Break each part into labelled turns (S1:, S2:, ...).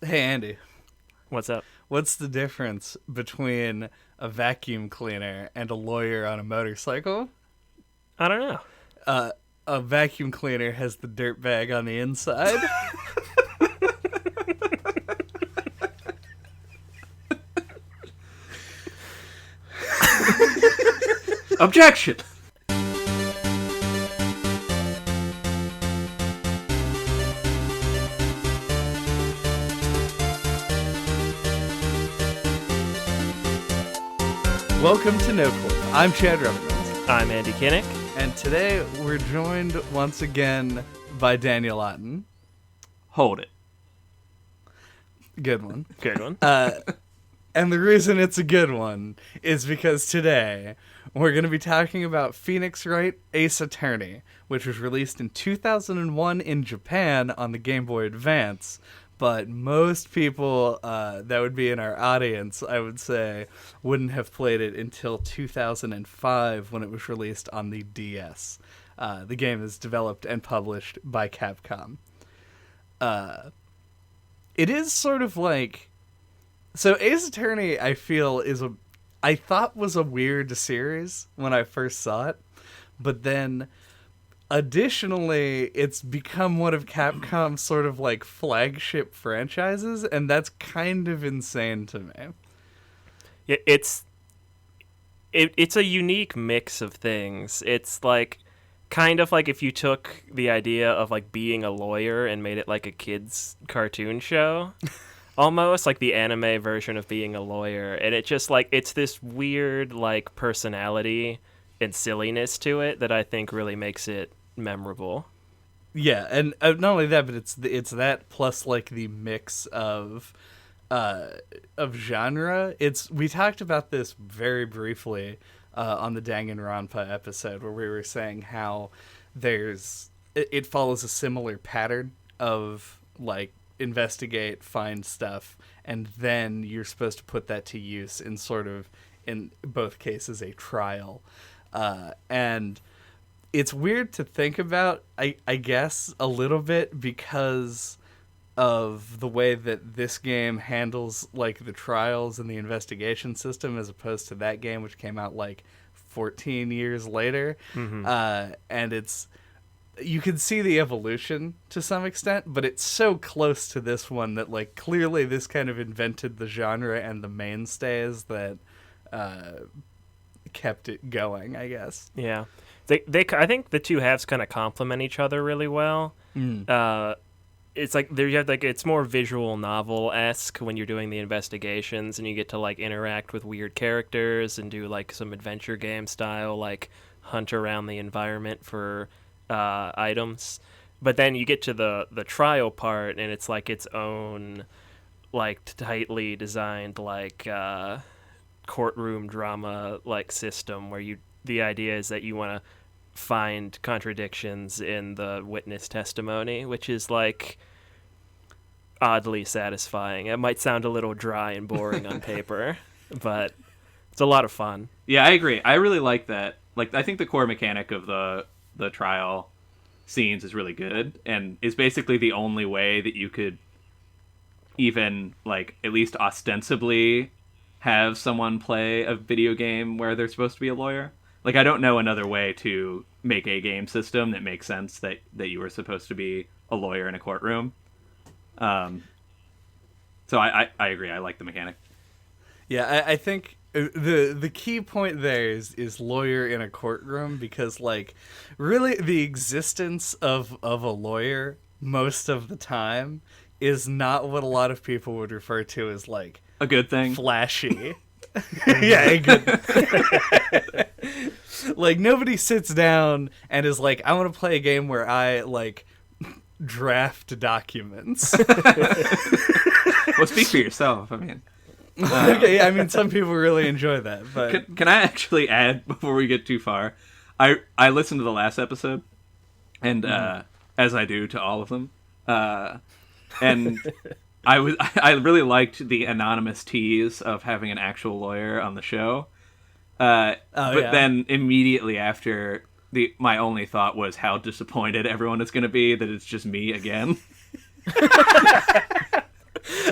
S1: Hey, Andy.
S2: What's up?
S1: What's the difference between a vacuum cleaner and a lawyer on a motorcycle?
S2: I don't know.
S1: A vacuum cleaner has the dirt bag on the inside.
S3: Objection!
S1: Welcome to NOCLIP. I'm Chad Reynolds.
S2: I'm Andy Kinnick.
S1: And today we're joined once again by Daniel Otten.
S3: Hold it.
S1: Good one.
S2: Good one.
S1: And the reason it's a good one is because today we're going to be talking about Phoenix Wright Ace Attorney, which was released in 2001 in Japan on the Game Boy Advance. But most people that would be in our audience, I would say, wouldn't have played it until 2005 when it was released on the DS. The game is developed and published by Capcom. It is sort of like... So Ace Attorney, I feel, I thought was a weird series when I first saw it. But then... Additionally, it's become one of Capcom's sort of like flagship franchises, and that's kind of insane to me.
S2: Yeah, it's a unique mix of things. It's like kind of like if you took the idea of like being a lawyer and made it like a kid's cartoon show, almost like the anime version of being a lawyer, and it just like it's this weird like personality and silliness to it that I think really makes it memorable.
S1: Yeah, and not only that, but it's that plus like the mix of genre. We talked about this very briefly on the Danganronpa episode where we were saying how it follows a similar pattern of like investigate, find stuff, and then you're supposed to put that to use in sort of, in both cases, a trial. And it's weird to think about, I guess, a little bit because of the way that this game handles like the trials and the investigation system as opposed to that game, which came out like 14 years later. Mm-hmm. And you can see the evolution to some extent, but it's so close to this one that like clearly this kind of invented the genre and the mainstays that kept it going, I guess.
S2: Yeah. I think the two halves kind of complement each other really well. It's like there you have like it's more visual novel-esque when you're doing the investigations, and you get to like interact with weird characters and do like some adventure game style like hunt around the environment for items. But then you get to the trial part, and it's like its own like tightly designed like courtroom drama like system where the idea is that you want to find contradictions in the witness testimony, which is like oddly satisfying. It might sound a little dry and boring on paper, but it's a lot of fun.
S3: Yeah, I agree. I really like that. Like, I think the core mechanic of the trial scenes is really good, and is basically the only way that you could even, like, at least ostensibly have someone play a video game where they're supposed to be a lawyer. Like, I don't know another way to make a game system that makes sense that you were supposed to be a lawyer in a courtroom. So I agree. I like the mechanic.
S1: Yeah, I think the key point there is lawyer in a courtroom, because like really the existence of a lawyer most of the time is not what a lot of people would refer to as like
S3: a good thing.
S1: Flashy. Yeah, a good. Like nobody sits down and is like, I want to play a game where I like draft documents.
S3: Well, speak for yourself. I mean,
S1: okay, I mean, some people really enjoy that. But
S3: can I actually add before we get too far? I listened to the last episode, and as I do to all of them, and I really liked the anonymous tease of having an actual lawyer on the show. Then immediately after, my only thought was how disappointed everyone is going to be that it's just me again.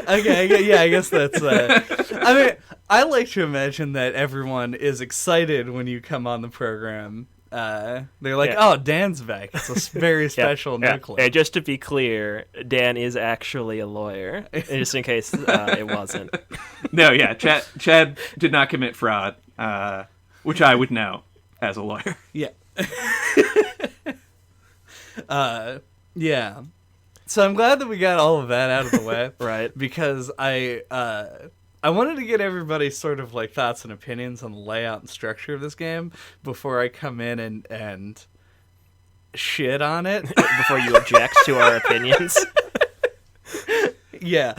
S1: Okay, yeah, I guess that's. I mean, I like to imagine that everyone is excited when you come on the program. They're like, "Oh, Dan's back! It's a very special NOCLIP."
S2: And just to be clear, Dan is actually a lawyer, just in case it wasn't.
S3: No, yeah, Chad did not commit fraud, which I would know as a lawyer.
S1: Yeah. Yeah. So I'm glad that we got all of that out of the way.
S2: Right.
S1: Because I wanted to get everybody's sort of like thoughts and opinions on the layout and structure of this game before I come in and shit on it.
S2: Before you object to our opinions.
S1: Yeah.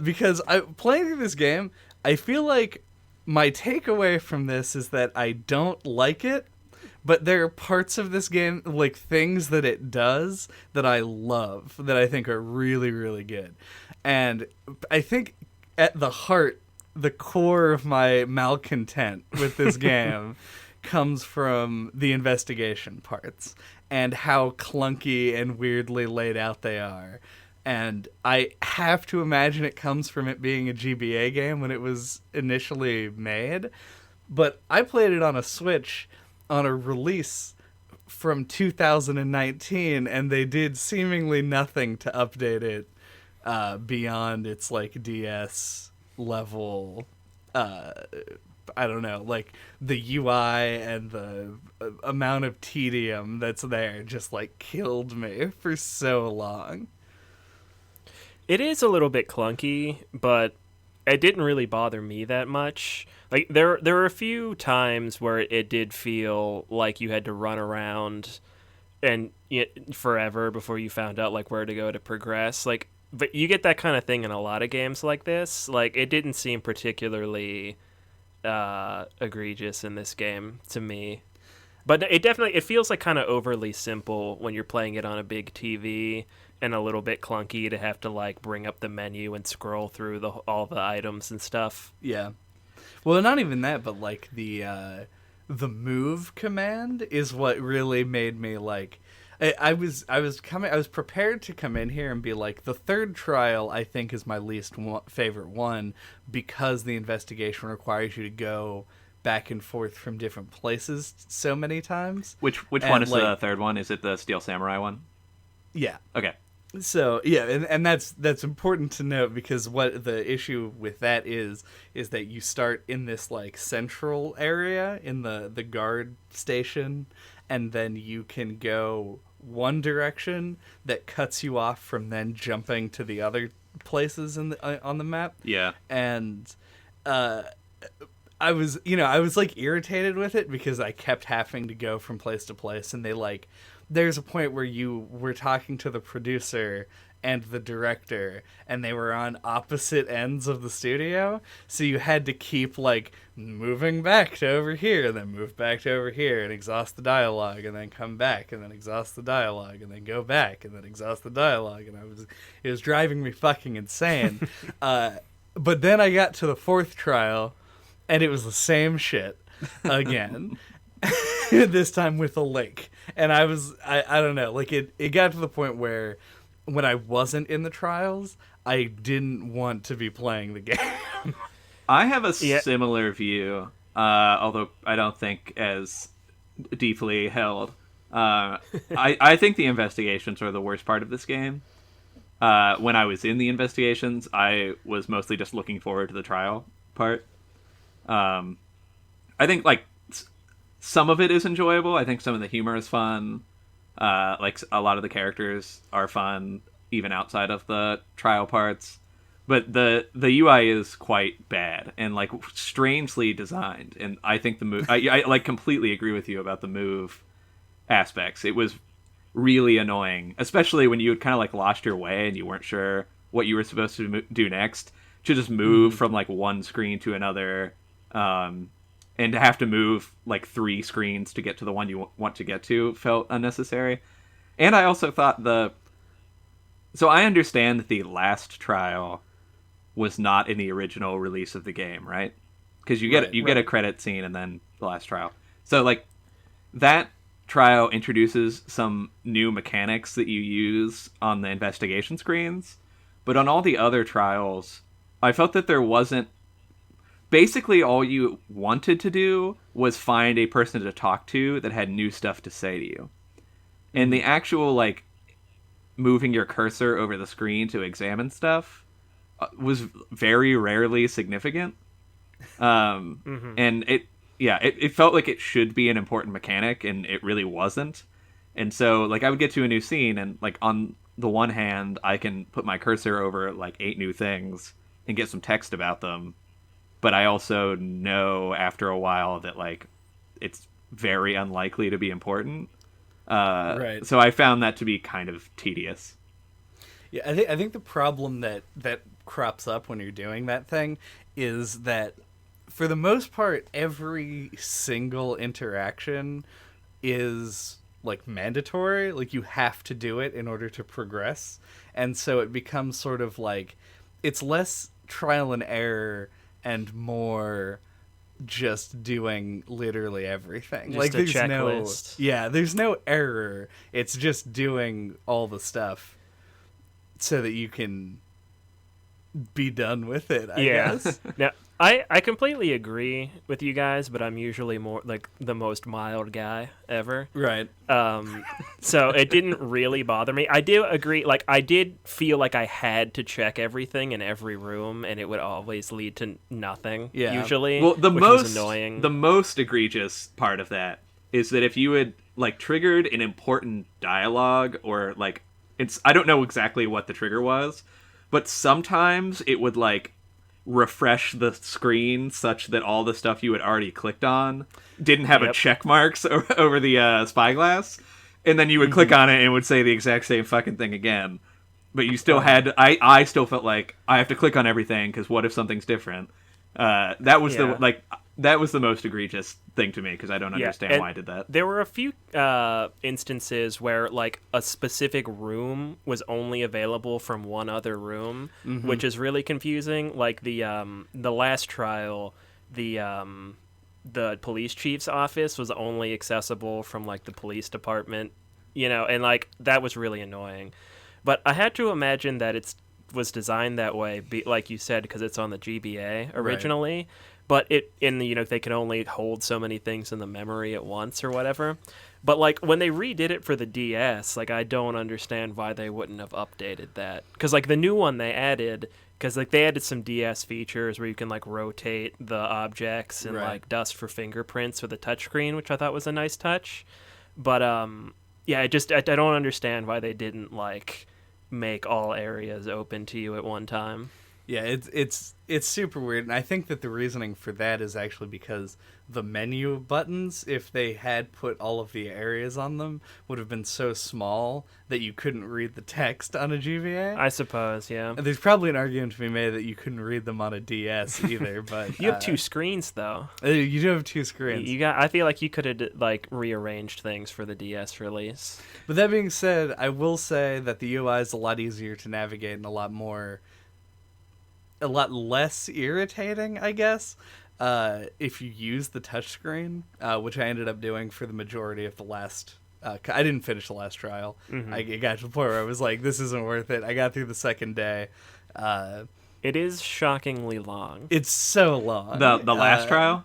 S1: Because playing through this game, I feel like my takeaway from this is that I don't like it, but there are parts of this game, like things that it does, that I love, that I think are really, really good. And I think at the heart, the core of my malcontent with this game comes from the investigation parts and how clunky and weirdly laid out they are. And I have to imagine it comes from it being a GBA game when it was initially made. But I played it on a Switch on a release from 2019, and they did seemingly nothing to update it beyond its like DS level. I don't know, like the UI and the amount of tedium that's there just like killed me for so long.
S2: It is a little bit clunky, but it didn't really bother me that much. Like there were a few times where it did feel like you had to run around and forever before you found out like where to go to progress. Like, but you get that kind of thing in a lot of games like this. Like, it didn't seem particularly egregious in this game to me. But it feels like kind of overly simple when you're playing it on a big TV, and a little bit clunky to have to like bring up the menu and scroll through all the items and stuff.
S1: Yeah. Well, not even that, but like the move command is what really made me like. I was prepared to come in here and be like, the third trial I think is my least favorite one because the investigation requires you to go back and forth from different places so many times.
S3: Which one is the third one? Is it the Steel Samurai one?
S1: Yeah.
S3: Okay.
S1: So yeah, and that's important to note, because what the issue with that is that you start in this like central area in the guard station, and then you can go one direction that cuts you off from then jumping to the other places on the map.
S3: Yeah.
S1: And I was like irritated with it because I kept having to go from place to place, and there's a point where you were talking to the producer and the director, and they were on opposite ends of the studio, so you had to keep like moving back to over here, and then move back to over here, and exhaust the dialogue, and then come back, and then exhaust the dialogue, and then go back, and then exhaust the dialogue, and it was driving me fucking insane. But then I got to the fourth trial, and it was the same shit again. This time with a link. And I don't know, like it got to the point where when I wasn't in the trials, I didn't want to be playing the game.
S3: I have a similar view, although I don't think as deeply held. I think the investigations are the worst part of this game. When I was in the investigations, I was mostly just looking forward to the trial part. I think like some of it is enjoyable. I think some of the humor is fun. Like a lot of the characters are fun, even outside of the trial parts. But the UI is quite bad and like strangely designed. And I think the move, I like completely agree with you about the move aspects. It was really annoying, especially when you had kind of like lost your way and you weren't sure what you were supposed to do next. To just move from like one screen to another. And to have to move like 3 screens to get to the one you want to get to felt unnecessary. And I also thought so I understand that the last trial was not in the original release of the game, right? Because you get a credit scene and then the last trial. So like that trial introduces some new mechanics that you use on the investigation screens, But on all the other trials, I felt that there wasn't... Basically, all you wanted to do was find a person to talk to that had new stuff to say to you. And the actual, like, moving your cursor over the screen to examine stuff was very rarely significant. And it felt like it should be an important mechanic, and it really wasn't. And so, like, I would get to a new scene, and, like, on the one hand, I can put my cursor over, like, 8 new things and get some text about them. But I also know after a while that, like, it's very unlikely to be important.
S1: Right.
S3: So I found that to be kind of tedious.
S1: Yeah, I think the problem that crops up when you're doing that thing is that, for the most part, every single interaction is, like, mandatory. Like, you have to do it in order to progress. And so it becomes sort of like, it's less trial and error and more just doing literally everything.
S2: Just
S1: like,
S2: a
S1: there's
S2: checklist.
S1: there's no error. It's just doing all the stuff so that you can be done with it, I guess.
S2: Now, I completely agree with you guys, but I'm usually more like the most mild guy ever.
S1: Right.
S2: So it didn't really bother me. I do agree. Like, I did feel like I had to check everything in every room, and it would always lead to nothing.
S1: Yeah.
S2: Usually,
S3: Well,
S2: which was annoying.
S3: The most egregious part of that is that if you had, like, triggered an important dialogue, or, like, I don't know exactly what the trigger was, but sometimes it would, like, refresh the screen such that all the stuff you had already clicked on didn't have a check marks over the spyglass, and then you would click on it and it would say the exact same fucking thing again, but you still had I still felt like I have to click on everything because what if something's different. That was that was the most egregious thing to me, because I don't understand why I did that.
S2: There were a few instances where, like, a specific room was only available from one other room, which is really confusing. Like, the last trial, the police chief's office was only accessible from, like, the police department, you know, and, like, that was really annoying. But I had to imagine that it was designed that way, like you said, because it's on the GBA originally. Right. But they can only hold so many things in the memory at once or whatever. But, like, when they redid it for the DS, like, I don't understand why they wouldn't have updated that. Because, like, the new one they added, because, like, they added some DS features where you can, like, rotate the objects and, like, dust for fingerprints with a touchscreen, which I thought was a nice touch. But, I don't understand why they didn't, like, make all areas open to you at one time.
S1: Yeah, it's super weird, and I think that the reasoning for that is actually because the menu buttons, if they had put all of the areas on them, would have been so small that you couldn't read the text on a GBA.
S2: I suppose, yeah.
S1: And there's probably an argument to be made that you couldn't read them on a DS either, but
S2: you have 2 screens though.
S1: You do have 2 screens.
S2: I feel like you could have, like, rearranged things for the DS release.
S1: But that being said, I will say that the UI is a lot easier to navigate and a lot less irritating, I guess, if you use the touchscreen, which I ended up doing for the majority of the last... I didn't finish the last trial. I got to the point where I was like, this isn't worth it. I got through the second day.
S2: It is shockingly long.
S1: It's so long.
S3: The last trial?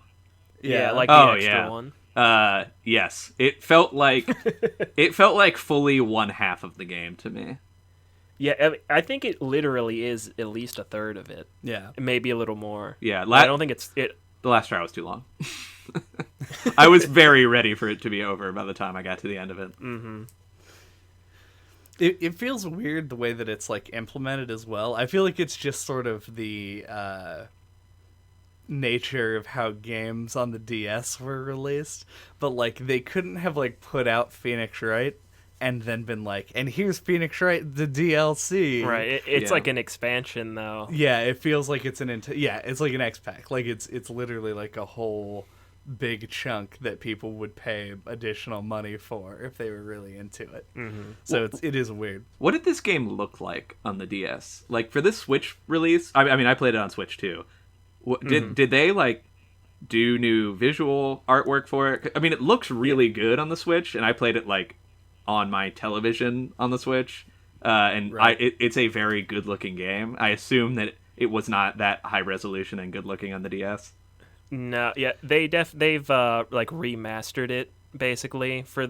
S2: Yeah, like the extra one.
S3: Yes. It felt like fully one half of the game to me.
S2: Yeah, I think it literally is at least a third of it.
S1: Yeah.
S2: Maybe a little more.
S3: Yeah.
S2: I don't think it's...
S3: The last trial was too long. I was very ready for it to be over by the time I got to the end of it.
S2: Mm-hmm.
S1: It feels weird the way that it's, like, implemented as well. I feel like it's just sort of the nature of how games on the DS were released. But, like, they couldn't have, like, put out Phoenix Wright and then been like, and here's Phoenix Wright, the DLC.
S2: Right, it's like an expansion, though.
S1: Yeah, it feels like it's it's like an X-Pack. Like, it's literally like a whole big chunk that people would pay additional money for if they were really into it. Mm-hmm. So it is weird.
S3: What did this game look like on the DS? Like, for this Switch release, I mean, I played it on Switch, too. Did they, like, do new visual artwork for it? I mean, it looks really good on the Switch, and I played it, like, on my television on the Switch, and
S1: Right.
S3: it's a very good looking game. I assume that it was not that high resolution and good looking on the DS.
S2: No, yeah, they've like remastered it basically for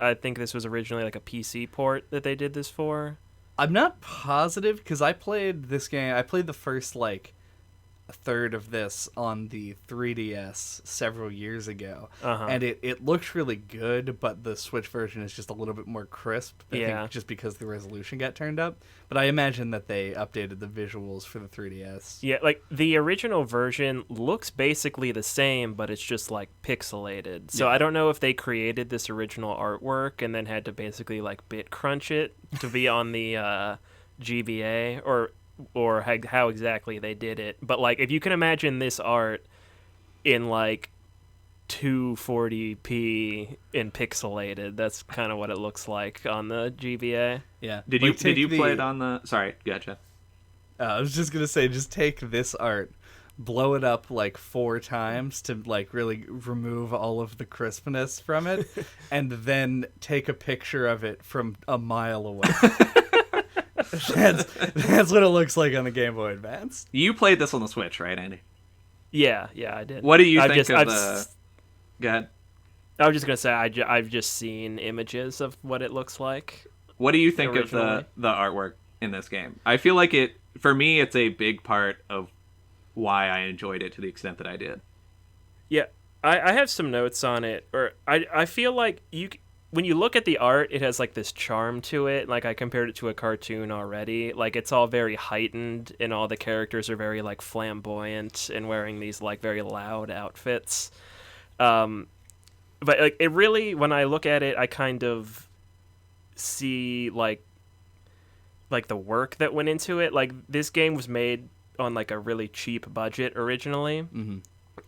S2: I think this was originally like a PC port that they did this for.
S1: I'm not positive because I played this game. I played the first like a third of this on the 3DS several years ago, and it looks really good, but the Switch version is just a little bit more crisp. I think just because the resolution got turned up. But I imagine that they updated the visuals for the 3DS.
S2: Yeah, like the original version looks basically the same, but it's just like pixelated. So I don't know if they created this original artwork and then had to basically like bit crunch it to be on the GBA or how exactly they did it. But like if you can imagine this art in like 240p and pixelated, that's kind of what it looks like on the GBA.
S1: Yeah.
S3: Did you play it on the? Sorry, gotcha.
S1: I was just gonna say, just take this art, blow it up like 4 times to like really remove all of the crispness from it, and then take a picture of it from a mile away. That's what it looks like on the Game Boy Advance.
S3: You played this on the Switch, right, Andy?
S2: Yeah, I did.
S3: What do you think of the? Go ahead.
S2: I was just gonna say I've just seen images of what it looks like.
S3: What do you think
S2: originally
S3: of the artwork in this game? I feel like for me it's a big part of why I enjoyed it to the extent that I did.
S2: Yeah, I have some notes on it, or I feel like when you look at the art, it has like this charm to it. Like I compared it to a cartoon already. Like it's all very heightened, and all the characters are very like flamboyant and wearing these like very loud outfits. But like it really, when I look at it, I kind of see like the work that went into it. Like this game was made on like a really cheap budget originally. Mm-hmm.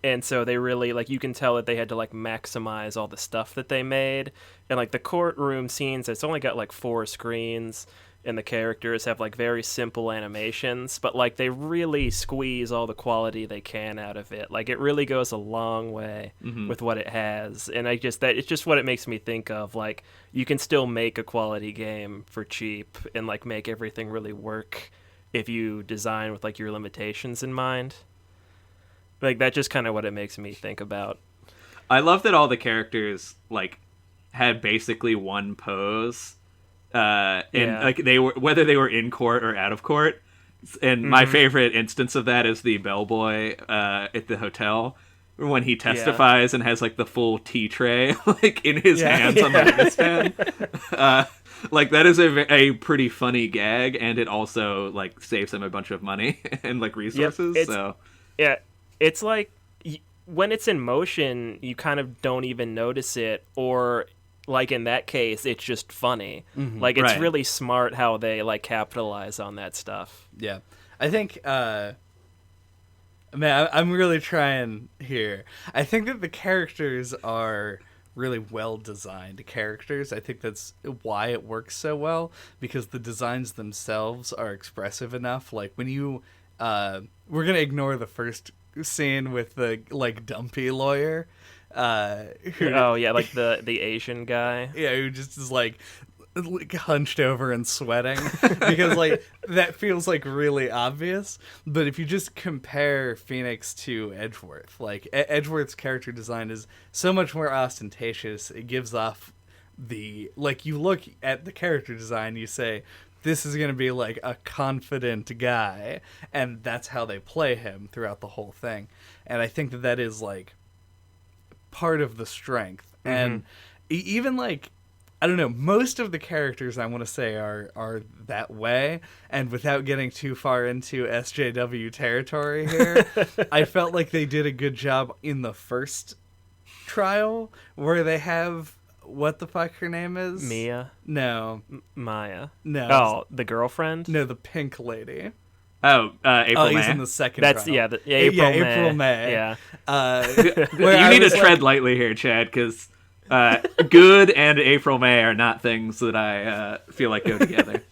S2: And so they really, like, you can tell that they had to, like, maximize all the stuff that they made. And, like, the courtroom scenes, it's only got, like, 4 screens, and the characters have, like, very simple animations. But, like, they really squeeze all the quality they can out of it. Like, it really goes a long way with what it has. And it's just what it makes me think of. Like, you can still make a quality game for cheap and, like, make everything really work if you design with, like, your limitations in mind. Like, that's just kind of what it makes me think about.
S3: I love that all the characters, like, had basically one pose. And, like, they were, whether they were in court or out of court. And my favorite instance of that is the bellboy at the hotel, when he testifies and has, like, the full tea tray, like, in his hands on the witness stand. Like, that is a pretty funny gag, and it also, like, saves him a bunch of money and, like, resources, so...
S2: Yeah. It's like when it's in motion, you kind of don't even notice it, or like in that case, it's just funny. Mm-hmm. Like it's really smart how they like capitalize on that stuff.
S1: Yeah, I think. Man, I'm really trying here. I think that the characters are really well designed characters. I think that's why it works so well, because the designs themselves are expressive enough. Like when you, we're gonna ignore the first scene with the like dumpy lawyer like the Asian guy, who just is like hunched over and sweating because like that feels like really obvious. But if you just compare Phoenix to Edgeworth, like Edgeworth's character design is so much more ostentatious. It gives off the, like, you look at the character design, you say, this is going to be, like, a confident guy, and that's how they play him throughout the whole thing. And I think that is, like, part of the strength. Mm-hmm. And even, like, I don't know, most of the characters, I want to say, are that way. And without getting too far into SJW territory here, I felt like they did a good job in the first trial, where they have... What the fuck her name is?
S2: Mia?
S1: No.
S2: Maya?
S1: No.
S2: Oh, the girlfriend?
S1: No, the pink lady.
S3: Oh, April May.
S1: He's in the second
S2: That's,
S1: trial.
S2: April
S1: May.
S2: Yeah.
S3: You need to tread lightly here, Chad, because good and April May are not things that I feel like go together.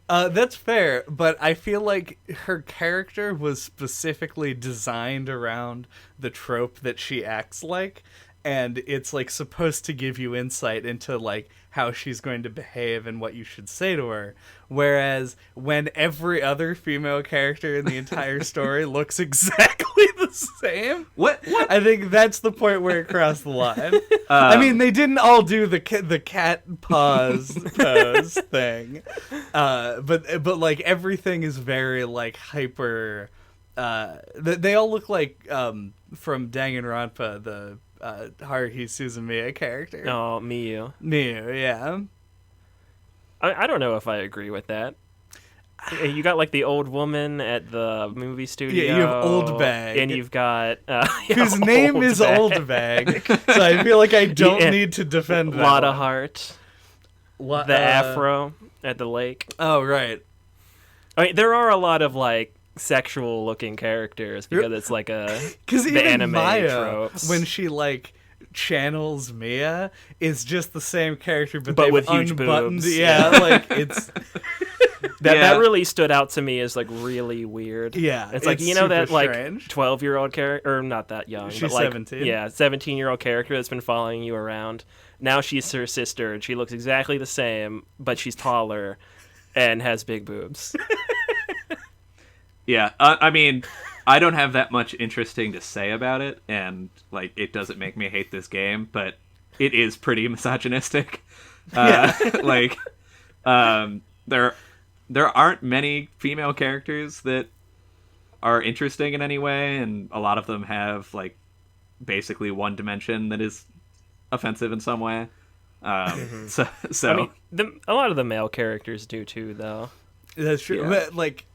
S1: That's fair, but I feel like her character was specifically designed around the trope that she acts like. and it's like supposed to give you insight into like how she's going to behave and what you should say to her, whereas when every other female character in the entire story looks exactly the same,
S3: What?
S1: I think that's the point where it crossed the line. I mean, they didn't all do the cat pose thing, but like everything is very like hyper. They all look like from Danganronpa, the Haruhi Suzumiya character.
S2: Oh, Miyu.
S1: Miyu, yeah.
S2: I don't know if I agree with that. You got like the old woman at the movie studio.
S1: Yeah, you have Old Bag.
S2: And you've got...
S1: whose name is Old Bag. So I feel like I don't need to defend that.
S2: Lotta Heart. The afro at the lake.
S1: Oh, right.
S2: I mean, there are a lot of like sexual looking characters because it's like
S1: because
S2: the
S1: even
S2: anime
S1: Maya,
S2: tropes.
S1: when she like channels Mia, is just the same character but
S2: with huge
S1: unbuttoned.
S2: boobs.
S1: Yeah, like it's
S2: that really stood out to me as like really weird.
S1: Yeah,
S2: it's like
S1: it's
S2: you know that
S1: super
S2: like
S1: strange.
S2: 12-year-old character, or not that young,
S1: She's
S2: but like
S1: 17.
S2: Yeah, 17-year-old character that's been following you around. Now she's her sister, and she looks exactly the same, but she's taller and has big boobs.
S3: Yeah, I mean, I don't have that much interesting to say about it, and like it doesn't make me hate this game, but it is pretty misogynistic. Like, there aren't many female characters that are interesting in any way, and a lot of them have like basically one dimension that is offensive in some way. So
S2: I mean, a lot of the male characters do too, though.
S1: That's true.
S3: Yeah.
S1: But like,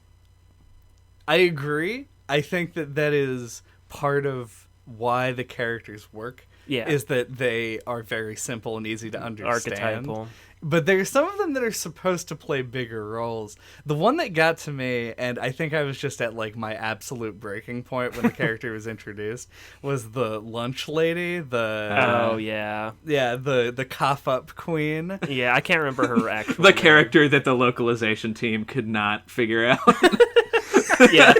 S1: I agree. I think that is part of why the characters work.
S2: Yeah.
S1: Is that they are very simple and easy to understand.
S2: Archetypal.
S1: But there's some of them that are supposed to play bigger roles. The one that got to me, and I think I was just at like my absolute breaking point when the character was introduced, was the lunch lady.
S2: Oh yeah.
S1: Yeah, the cough up queen.
S2: Yeah, I can't remember her actual
S3: the
S2: name.
S3: character that the localization team could not figure out.
S2: Yeah.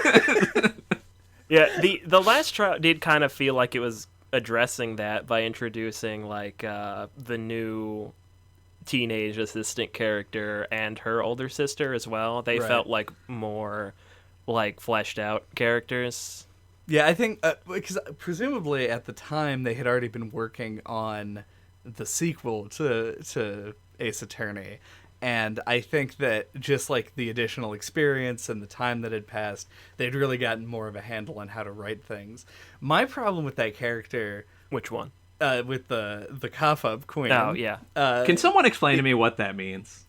S2: Yeah, the last trial did kind of feel like it was addressing that by introducing like the new teenage assistant character and her older sister as well. They
S1: Right.
S2: felt like more like fleshed out characters.
S1: Yeah, I think because presumably at the time they had already been working on the sequel to Ace Attorney, and I think that just like the additional experience and the time that had passed, they'd really gotten more of a handle on how to write things. My problem with that character,
S2: Which one?
S1: with the cough up queen.
S2: Oh yeah.
S3: Can someone explain to me what that means?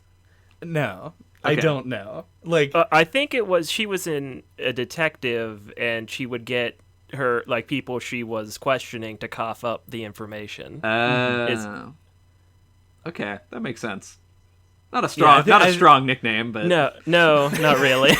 S1: No, I
S3: Okay.
S1: don't know. Like,
S2: I think she was in a detective, and she would get her like people she was questioning to cough up the information.
S3: Okay, that makes sense. Not a strong, strong nickname, but
S2: No, not really.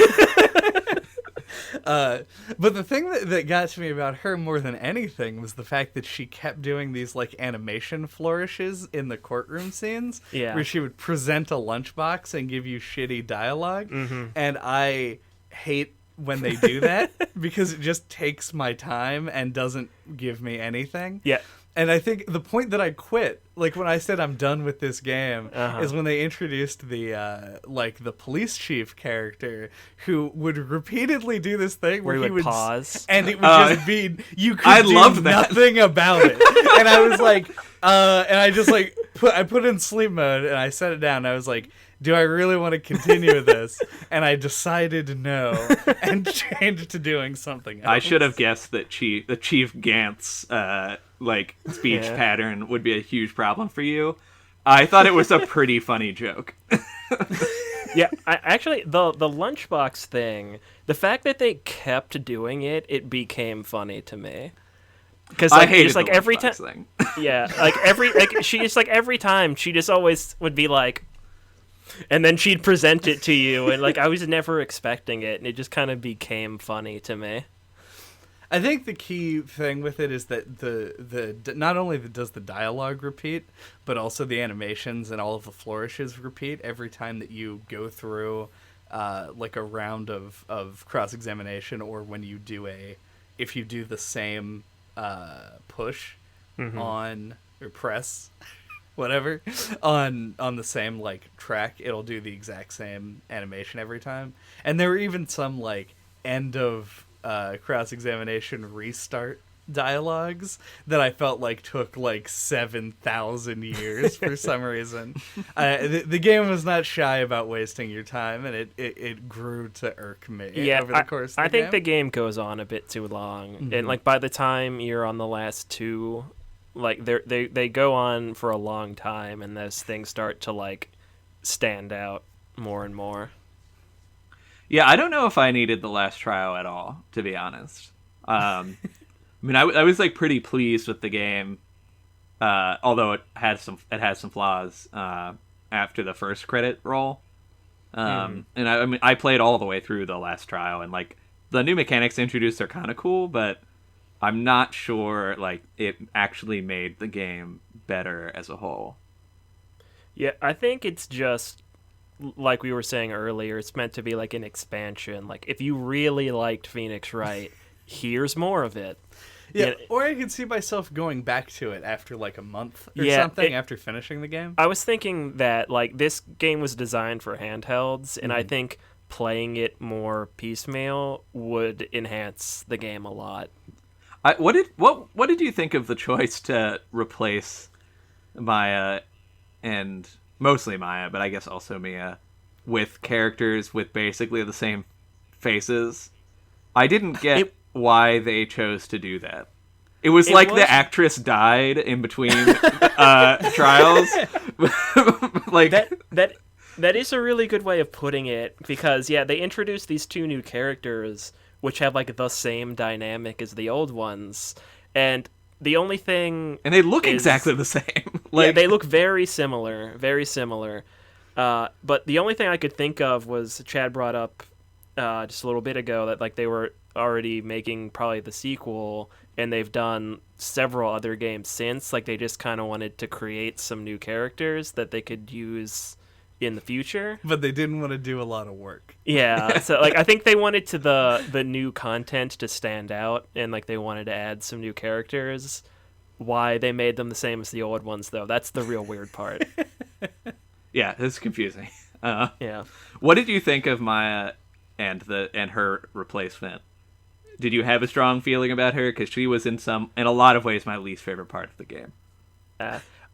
S1: but the thing that got to me about her more than anything was the fact that she kept doing these like animation flourishes in the courtroom scenes,
S2: Yeah.
S1: where she would present a lunchbox and give you shitty dialogue, and I hate when they do that because it just takes my time and doesn't give me anything.
S2: Yeah.
S1: And I think the point that I quit, like when I said I'm done with this game, is when they introduced the like the police chief character who would repeatedly do this thing where
S2: he would
S1: would
S2: pause.
S1: and it would just be you could
S3: I
S1: do
S3: loved that.
S1: nothing about it. And I was like, and I just like put it in sleep mode and I set it down. And I was like, do I really want to continue with this? And I decided no and changed to doing something else.
S3: I should have guessed that the Chief Gant's like speech
S2: Yeah.
S3: pattern would be a huge problem for you. I thought it was a pretty funny joke.
S2: Yeah, actually, the lunchbox thing, the fact that they kept doing it, it became funny to me. Because
S3: I
S2: like,
S3: hated
S2: just, like
S3: the
S2: every
S3: lunchbox
S2: time,
S3: thing.
S2: yeah, she just like every time she just always would be like, and then she'd present it to you, and like I was never expecting it, and it just kind of became funny to me.
S1: I think the key thing with it is that the not only does the dialogue repeat, but also the animations and all of the flourishes repeat every time that you go through like a round of cross-examination, or when you do if you do the same push on, or press, whatever, on the same like track, it'll do the exact same animation every time. And there were even some like end of cross-examination restart dialogues that I felt like took like 7,000 years for some reason. The game was not shy about wasting your time, and it grew to irk me over the course of the game.
S2: I think the game goes on a bit too long, and like by the time you're on the last two, like they go on for a long time, and those things start to like stand out more and more.
S3: Yeah, I don't know if I needed the last trial at all, to be honest. I mean, I was like pretty pleased with the game, although it had some flaws after the first credit roll. And I mean, I played all the way through the last trial, and like the new mechanics introduced are kind of cool, but I'm not sure like it actually made the game better as a whole.
S2: Yeah, I think it's just like we were saying earlier, it's meant to be like an expansion. Like if you really liked Phoenix Wright, here's more of it.
S1: Yeah, or I could see myself going back to it after like a month or something after finishing the game.
S2: I was thinking that like this game was designed for handhelds, and I think playing it more piecemeal would enhance the game a lot.
S3: What did you think of the choice to replace Maya, and mostly Maya, but I guess also Mia, with characters with basically the same faces? I didn't get why they chose to do that. It was like the actress died in between trials. Like
S2: that is a really good way of putting it, because they introduced these two new characters which have like the same dynamic as the old ones, and the only thing,
S3: and they look exactly the same.
S2: Like, they look very similar. But the only thing I could think of was Chad brought up just a little bit ago that like they were already making probably the sequel, and they've done several other games since. Like they just kind of wanted to create some new characters that they could use in the future,
S1: but they didn't want to do a lot of work.
S2: Yeah, so like I think they wanted to the new content to stand out, and like they wanted to add some new characters. Why they made them the same as the old ones, though, that's the real weird part.
S3: Yeah, it's confusing.
S2: Yeah.
S3: What did you think of Maya and her replacement? Did you have a strong feeling about her? Because she was in a lot of ways my least favorite part of the game.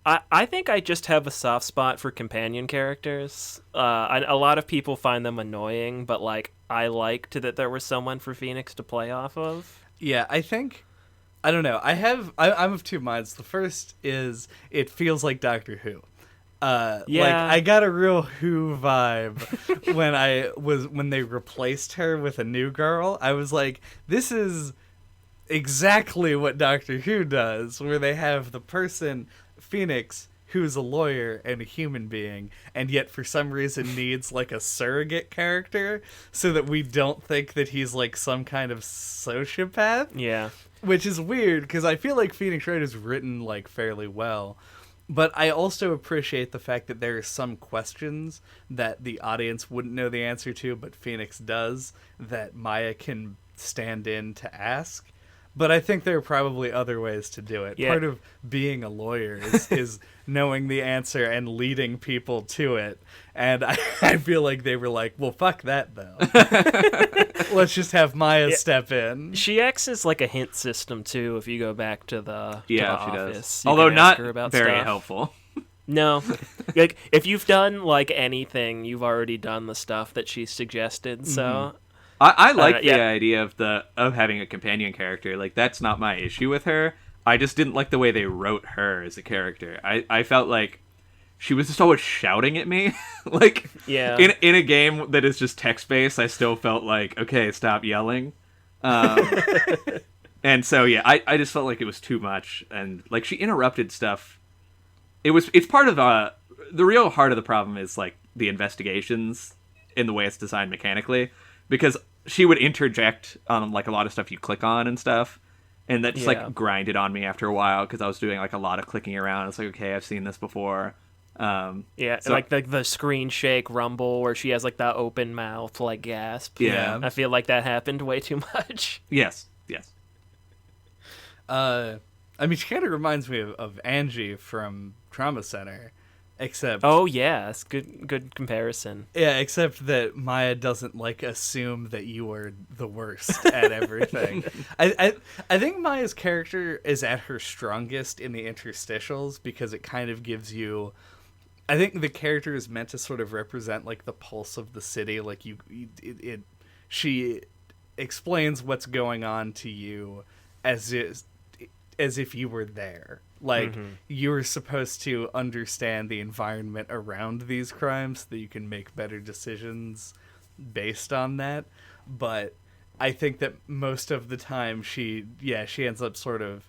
S2: I think I just have a soft spot for companion characters. A lot of people find them annoying, but like I liked that there was someone for Phoenix to play off of.
S1: Yeah, I don't know. I'm of two minds. The first is it feels like Doctor Who. Like I got a real Who vibe when they replaced her with a new girl. I was like, this is exactly what Doctor Who does, where they have the person Phoenix who's a lawyer and a human being, and yet for some reason needs like a surrogate character so that we don't think that he's like some kind of sociopath.
S2: Yeah.
S1: Which is weird, because I feel like Phoenix Wright is written like fairly well. But I also appreciate the fact that there are some questions that the audience wouldn't know the answer to, but Phoenix does, that Maya can stand in to ask. But I think there are probably other ways to do it. Yeah. Part of being a lawyer is knowing the answer and leading people to it. And I feel like they were like, well, fuck that, though. Let's just have Maya step in.
S2: She acts as like a hint system, too, if you go back to the
S3: she
S2: office.
S3: Does. Although not very helpful.
S2: No. Like, if you've done like anything, you've already done the stuff that she suggested, so... Mm-hmm.
S3: I like the idea of having a companion character. Like, that's not my issue with her. I just didn't like the way they wrote her as a character. I felt like she was just always shouting at me. Like, in a game that is just text-based, I still felt like, okay, stop yelling. And so, I just felt like it was too much. And, like, she interrupted stuff. It's part of the real heart of the problem is, like, the investigations in the way it's designed mechanically. Because she would interject on like a lot of stuff you click on and stuff, and that just like grinded on me after a while because I was doing like a lot of clicking around. It's like, okay, I've seen this before.
S2: So, like the screen shake rumble where she has like the open mouth like gasp.
S3: Yeah,
S2: I feel like that happened way too much.
S3: Yes.
S1: I mean, she kind of reminds me of Angie from Trauma Center, except...
S2: Oh, yeah, that's good comparison.
S1: Yeah, except that Maya doesn't, like, assume that you are the worst at everything. I think Maya's character is at her strongest in the interstitials because it kind of gives you... I think the character is meant to sort of represent, like, the pulse of the city. Like, she explains what's going on to you as if you were there. Like, you're supposed to understand the environment around these crimes so that you can make better decisions based on that. But I think that most of the time she ends up sort of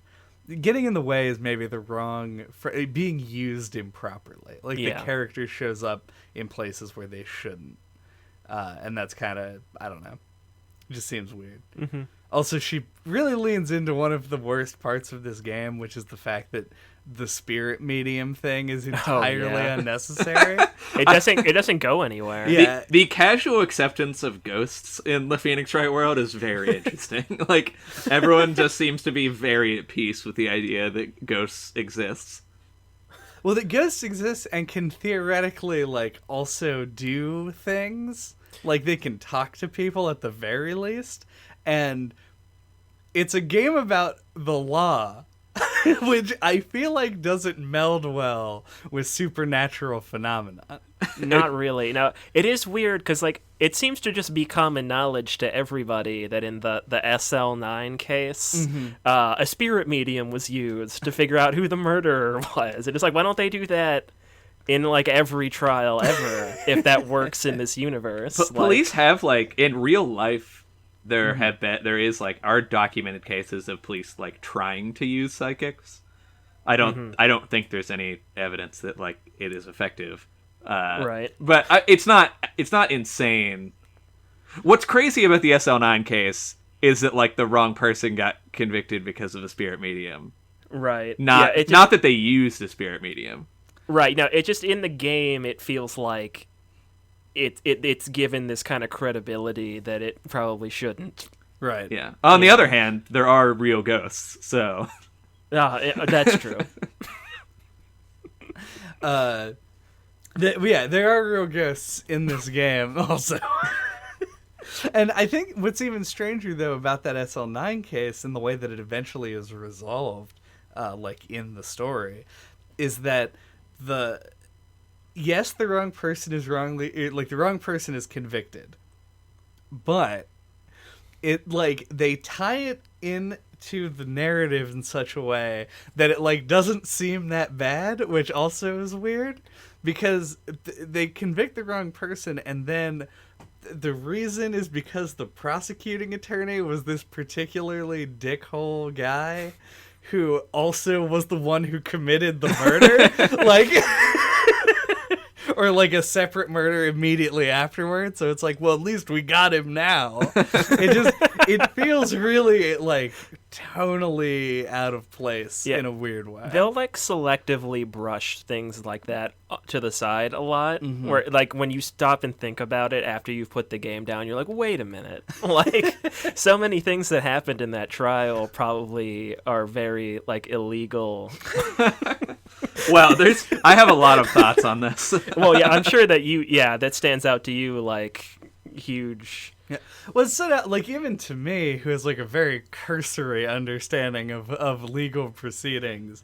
S1: getting in the way is maybe the wrong... being used improperly. Like, the character shows up in places where they shouldn't. And that's kind of, I don't know. It just seems weird. Mm-hmm. Also, she really leans into one of the worst parts of this game, which is the fact that the spirit medium thing is entirely unnecessary.
S2: It doesn't go anywhere.
S1: Yeah.
S3: The casual acceptance of ghosts in the Phoenix Wright world is very interesting. Like, everyone just seems to be very at peace with the idea that ghosts exist.
S1: Well, that ghosts exist and can theoretically, like, also do things. Like, they can talk to people at the very least. And it's a game about the law, which I feel like doesn't meld well with supernatural phenomena.
S2: Not really. Now, it is weird because, like, it seems to just be common knowledge to everybody that in the SL9 case, a spirit medium was used to figure out who the murderer was. And it's like, why don't they do that in, like, every trial ever if that works in this universe?
S3: Police have, like, in real life... There is like are documented cases of police like trying to use psychics. I don't think there's any evidence that like it is effective.
S2: Right.
S3: But it's not insane. What's crazy about the SL9 case is that like the wrong person got convicted because of a spirit medium.
S2: Right.
S3: Not that they used a spirit medium.
S2: Right. Now, it just in the game it feels like it's given this kind of credibility that it probably shouldn't.
S1: Right.
S3: Yeah. On the other hand, there are real ghosts, so...
S2: That's true.
S1: There are real ghosts in this game also. And I think what's even stranger, though, about that SL9 case and the way that it eventually is resolved, like in the story, is that yes, the wrong person is the wrong person is convicted, but it like they tie it into the narrative in such a way that it like doesn't seem that bad, which also is weird because they convict the wrong person and then the reason is because the prosecuting attorney was this particularly dickhole guy who also was the one who committed the murder. Like... Or like a separate murder immediately afterwards. So it's like, well, at least we got him now. It feels really like tonally out of place in a weird way.
S2: They'll like selectively brush things like that to the side a lot. Mm-hmm. Where like when you stop and think about it after you've put the game down, you're like, wait a minute. Like so many things that happened in that trial probably are very like illegal.
S3: Well, I have a lot of thoughts on this.
S2: Well, yeah, I'm sure that that stands out to you like huge.
S1: Yeah. Well, it stood out, like, even to me, who has, like, a very cursory understanding of legal proceedings,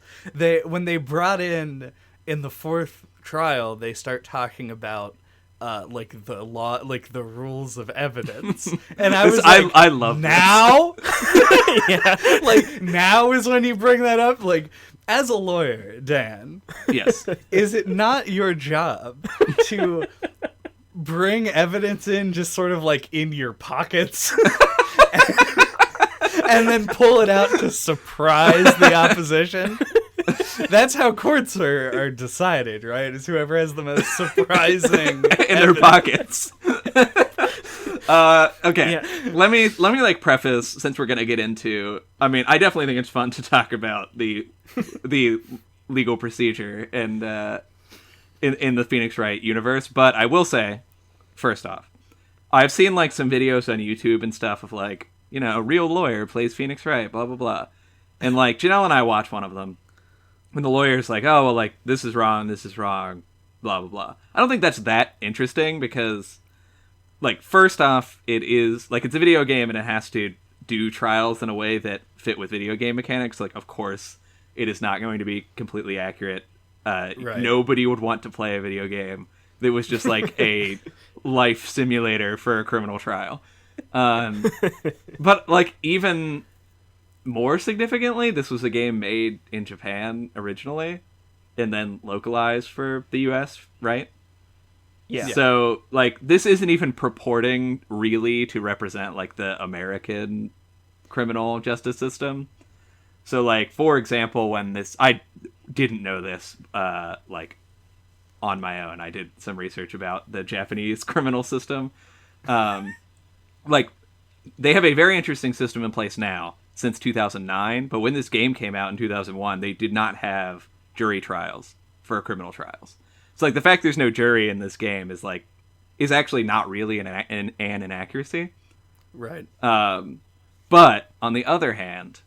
S1: when they brought in the fourth trial, they start talking about, like, the law, like, the rules of evidence. And I was like,
S3: I love
S1: now?
S2: Yeah.
S1: Like, now is when you bring that up? Like, as a lawyer, Dan.
S3: Yes.
S1: Is it not your job to... bring evidence in just sort of like in your pockets and then pull it out to surprise the opposition? That's how courts are decided, right? Is whoever has the most surprising
S3: in their pockets. Okay. Yeah. Let me like preface, since we're gonna get into. I mean, I definitely think it's fun to talk about the legal procedure and in the Phoenix Wright universe, but I will say, first off, I've seen like some videos on YouTube and stuff of like, you know, a real lawyer plays Phoenix Wright, blah blah blah. And like Janelle and I watched one of them, and the lawyer's like, "Oh well, like this is wrong, blah blah blah." I don't think that's that interesting because, like, first off, it is like it's a video game and it has to do trials in a way that fit with video game mechanics. Like, of course, it is not going to be completely accurate. Right. Nobody would want to play a video game that was just like a life simulator for a criminal trial. But like even more significantly, this was a game made in Japan originally and then localized for the US, right?
S2: Yeah.
S3: So like this isn't even purporting really to represent like the American criminal justice system. So like, for example, when this, I didn't know this, like on my own, I did some research about the Japanese criminal system. Like they have a very interesting system in place now since 2009. But when this game came out in 2001, they did not have jury trials for criminal trials. So like the fact there's no jury in this game is actually not really an inaccuracy.
S1: Right.
S3: But on the other hand,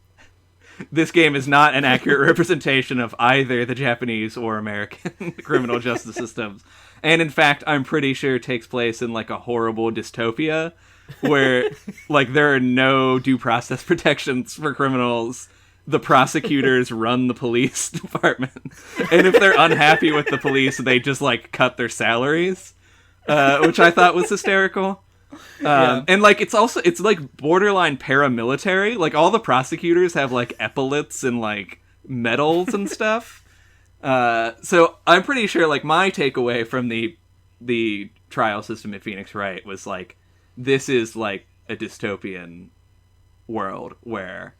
S3: this game is not an accurate representation of either the Japanese or American criminal justice systems. And in fact, I'm pretty sure it takes place in like a horrible dystopia where like there are no due process protections for criminals. The prosecutors run the police department. And if they're unhappy with the police, they just like cut their salaries, which I thought was hysterical. And like it's like borderline paramilitary. Like all the prosecutors have like epaulets and like medals and stuff. So I'm pretty sure like my takeaway from the trial system at Phoenix Wright was like this is like a dystopian world where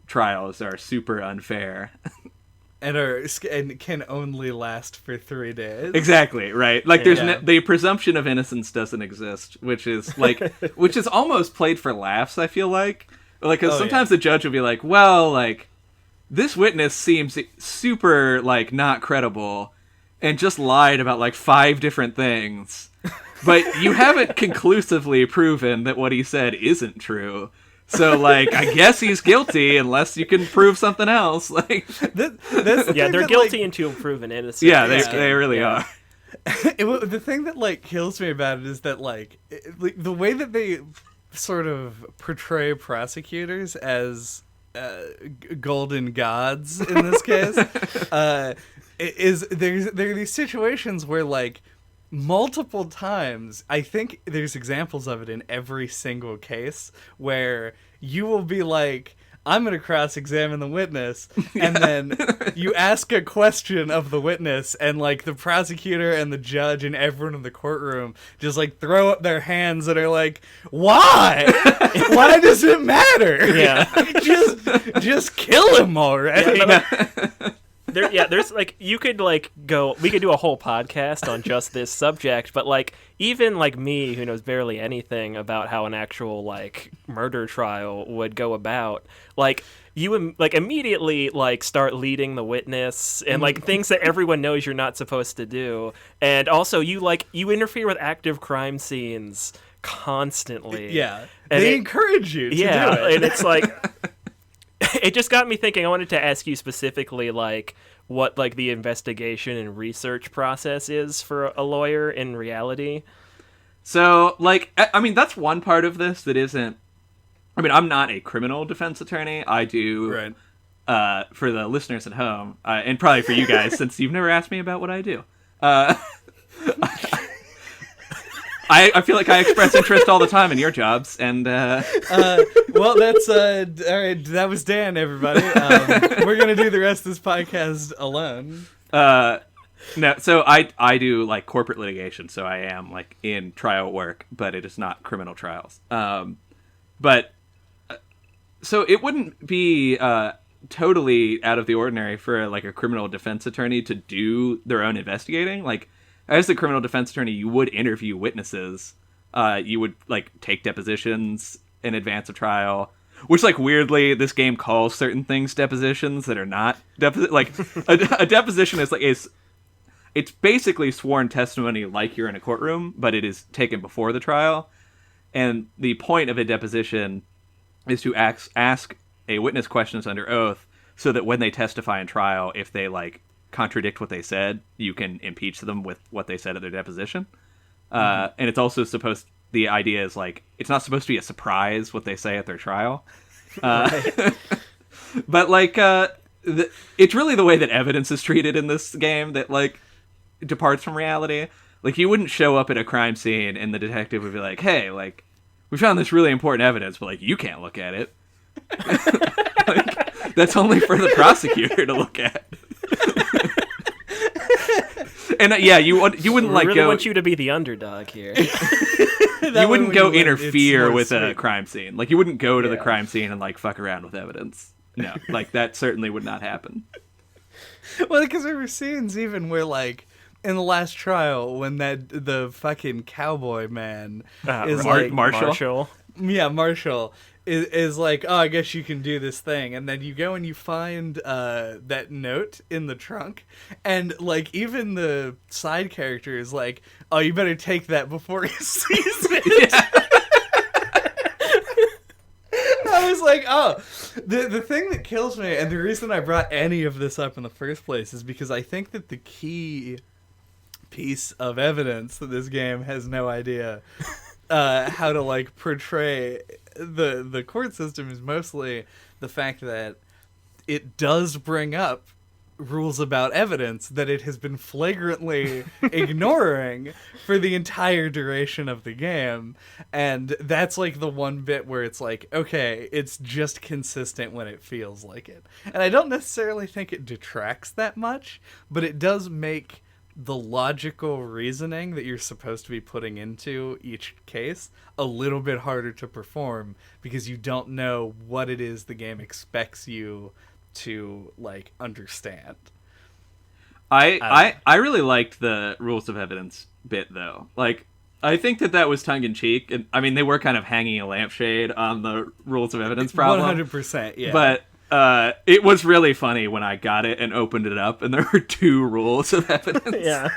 S3: trials are super unfair.
S1: And can only last for 3 days.
S3: Exactly, right. Like there's the presumption of innocence doesn't exist, which is like which is almost played for laughs, I feel like. Like cuz sometimes the judge will be like, "Well, like this witness seems super like not credible and just lied about like 5 different things. But you haven't conclusively proven that what he said isn't true. So, like, I guess he's guilty unless you can prove something else." Like,
S2: they're guilty until proven innocent.
S3: Yeah, they really are.
S1: The thing that like kills me about it is that like the way that they sort of portray prosecutors as golden gods in this case is there are these situations where like multiple times, I think there's examples of it in every single case, where you will be like, I'm going to cross-examine the witness, and then you ask a question of the witness, and like the prosecutor and the judge and everyone in the courtroom just like throw up their hands and are like, why? Why does it matter?
S2: Yeah.
S1: just kill him already.
S2: There's like we could do a whole podcast on just this subject, but like even like me who knows barely anything about how an actual like murder trial would go about, like you like immediately like start leading the witness and like things that everyone knows you're not supposed to do, and also you interfere with active crime scenes constantly.
S1: Yeah,
S2: and
S1: they encourage you to do it.
S2: And it's like it just got me thinking. I wanted to ask you specifically, like, what like the investigation and research process is for a lawyer in reality.
S3: So, like, I mean, that's one part of this that isn't. I mean, I'm not a criminal defense attorney. I do,
S1: right.
S3: For the listeners at home, and probably for you guys, since you've never asked me about what I do. I feel like I express interest all the time in your jobs, and
S1: well, that's all right. That was Dan, everybody. We're gonna do the rest of this podcast alone.
S3: No, so I do like corporate litigation, so I am like in trial work, but it is not criminal trials. But so it wouldn't be totally out of the ordinary for like a criminal defense attorney to do their own investigating. Like, as a criminal defense attorney, you would interview witnesses. You would like take depositions in advance of trial, which like weirdly this game calls certain things depositions that are not like a deposition is like it's basically sworn testimony like you're in a courtroom, but it is taken before the trial. And the point of a deposition is to ask a witness questions under oath so that when they testify in trial, if they like contradict what they said, you can impeach them with what they said at their deposition. And it's also the idea is like it's not supposed to be a surprise what they say at their trial. But like it's really the way that evidence is treated in this game that like departs from reality. Like you wouldn't show up at a crime scene and the detective would be like, hey, like we found this really important evidence, but like you can't look at it. Like, that's only for the prosecutor to look at. And you wouldn't like
S2: really
S3: go.
S2: Want you to be the underdog here.
S3: You wouldn't go interfere with a crime scene. Like you wouldn't go to the crime scene and like fuck around with evidence. No, like that certainly would not happen.
S1: Well, because there were scenes even where like in the last trial when the fucking cowboy man is like
S2: Marshall.
S1: Yeah, Marshall is like, oh, I guess you can do this thing, and then you go and you find that note in the trunk, and like even the side character is like, oh, you better take that before he sees it. Yeah. I was like, oh, the thing that kills me, and the reason I brought any of this up in the first place is because I think that the key piece of evidence that this game has no idea how to like portray the court system is mostly the fact that it does bring up rules about evidence that it has been flagrantly ignoring for the entire duration of the game. And that's like the one bit where it's like, okay, it's just consistent when it feels like it. And I don't necessarily think it detracts that much, but it does make the logical reasoning that you're supposed to be putting into each case a little bit harder to perform because you don't know what it is the game expects you to like understand.
S3: I really liked the rules of evidence bit though. Like I think that was tongue in cheek, and I mean they were kind of hanging a lampshade on the rules of evidence problem.
S1: 100%, yeah.
S3: But it was really funny when I got it and opened it up, and there were 2 rules of evidence.
S2: Yeah.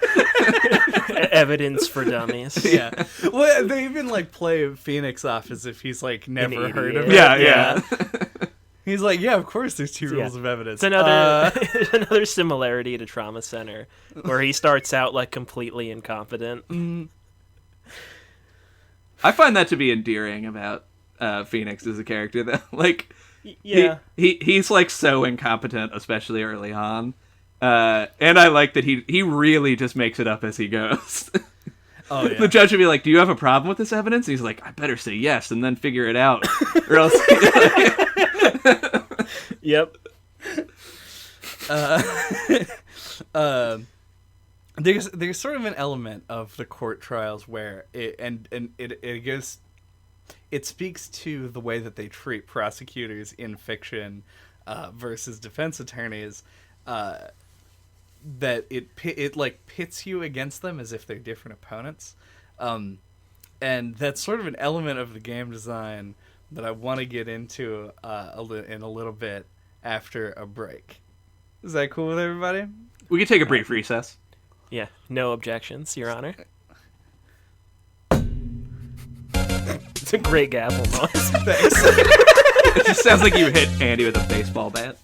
S2: Evidence for dummies.
S1: Yeah. Well, they even like play Phoenix off as if he's like never heard of it.
S3: Yeah.
S1: He's like, yeah, of course there's 2 rules of evidence.
S2: It's another similarity to Trauma Center, where he starts out like completely incompetent.
S3: I find that to be endearing about Phoenix as a character, though. Like,
S2: yeah,
S3: he's like so incompetent, especially early on. And I like that he really just makes it up as he goes.
S1: Oh, yeah.
S3: The judge would be like, do you have a problem with this evidence? And he's like, I better say yes and then figure it out. Or else...
S2: Yep.
S1: There's sort of an element of the court trials where it speaks to the way that they treat prosecutors in fiction versus defense attorneys. That it like pits you against them as if they're different opponents, and that's sort of an element of the game design that I want to get into in a little bit after a break. Is that cool with everybody?
S3: We could take a brief recess.
S2: Yeah, no objections, Your Honor. It's a great gavel noise.
S1: Thanks.
S3: It just sounds like you hit Andy with a baseball bat.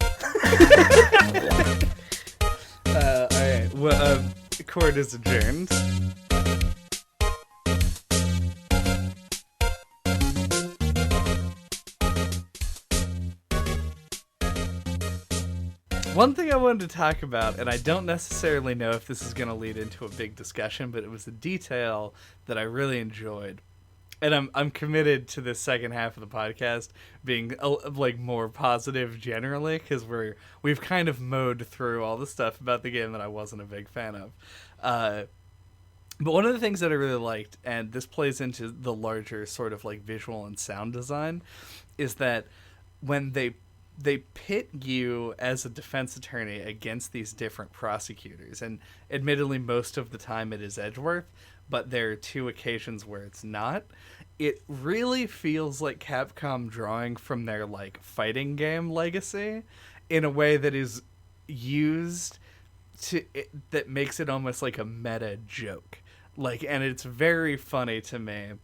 S1: Alright, well, court is adjourned. One thing I wanted to talk about, and I don't necessarily know if this is going to lead into a big discussion, but it was a detail that I really enjoyed. And I'm committed to this second half of the podcast being like more positive generally, because we've kind of mowed through all the stuff about the game that I wasn't a big fan of. But one of the things that I really liked, and this plays into the larger sort of like visual and sound design, is that when they pit you as a defense attorney against these different prosecutors, and admittedly most of the time it is Edgeworth, but there are 2 occasions where it's not. It really feels like Capcom drawing from their like fighting game legacy in a way that is used that makes it almost like a meta joke. Like, and it's very funny to me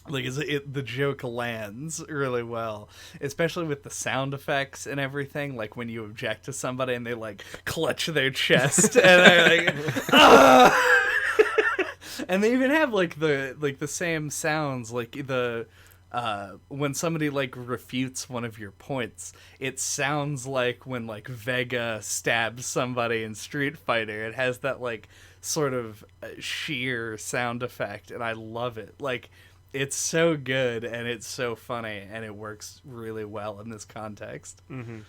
S1: Like, the joke lands really well, especially with the sound effects and everything. Like when you object to somebody and they like clutch their chest and they're like, ah! And they even have like the same sounds, like the when somebody like refutes one of your points, it sounds like when like Vega stabs somebody in Street Fighter. It has that like sort of sheer sound effect, and I love it. Like, it's so good and it's so funny, and it works really well in this context.
S2: Mm-hmm.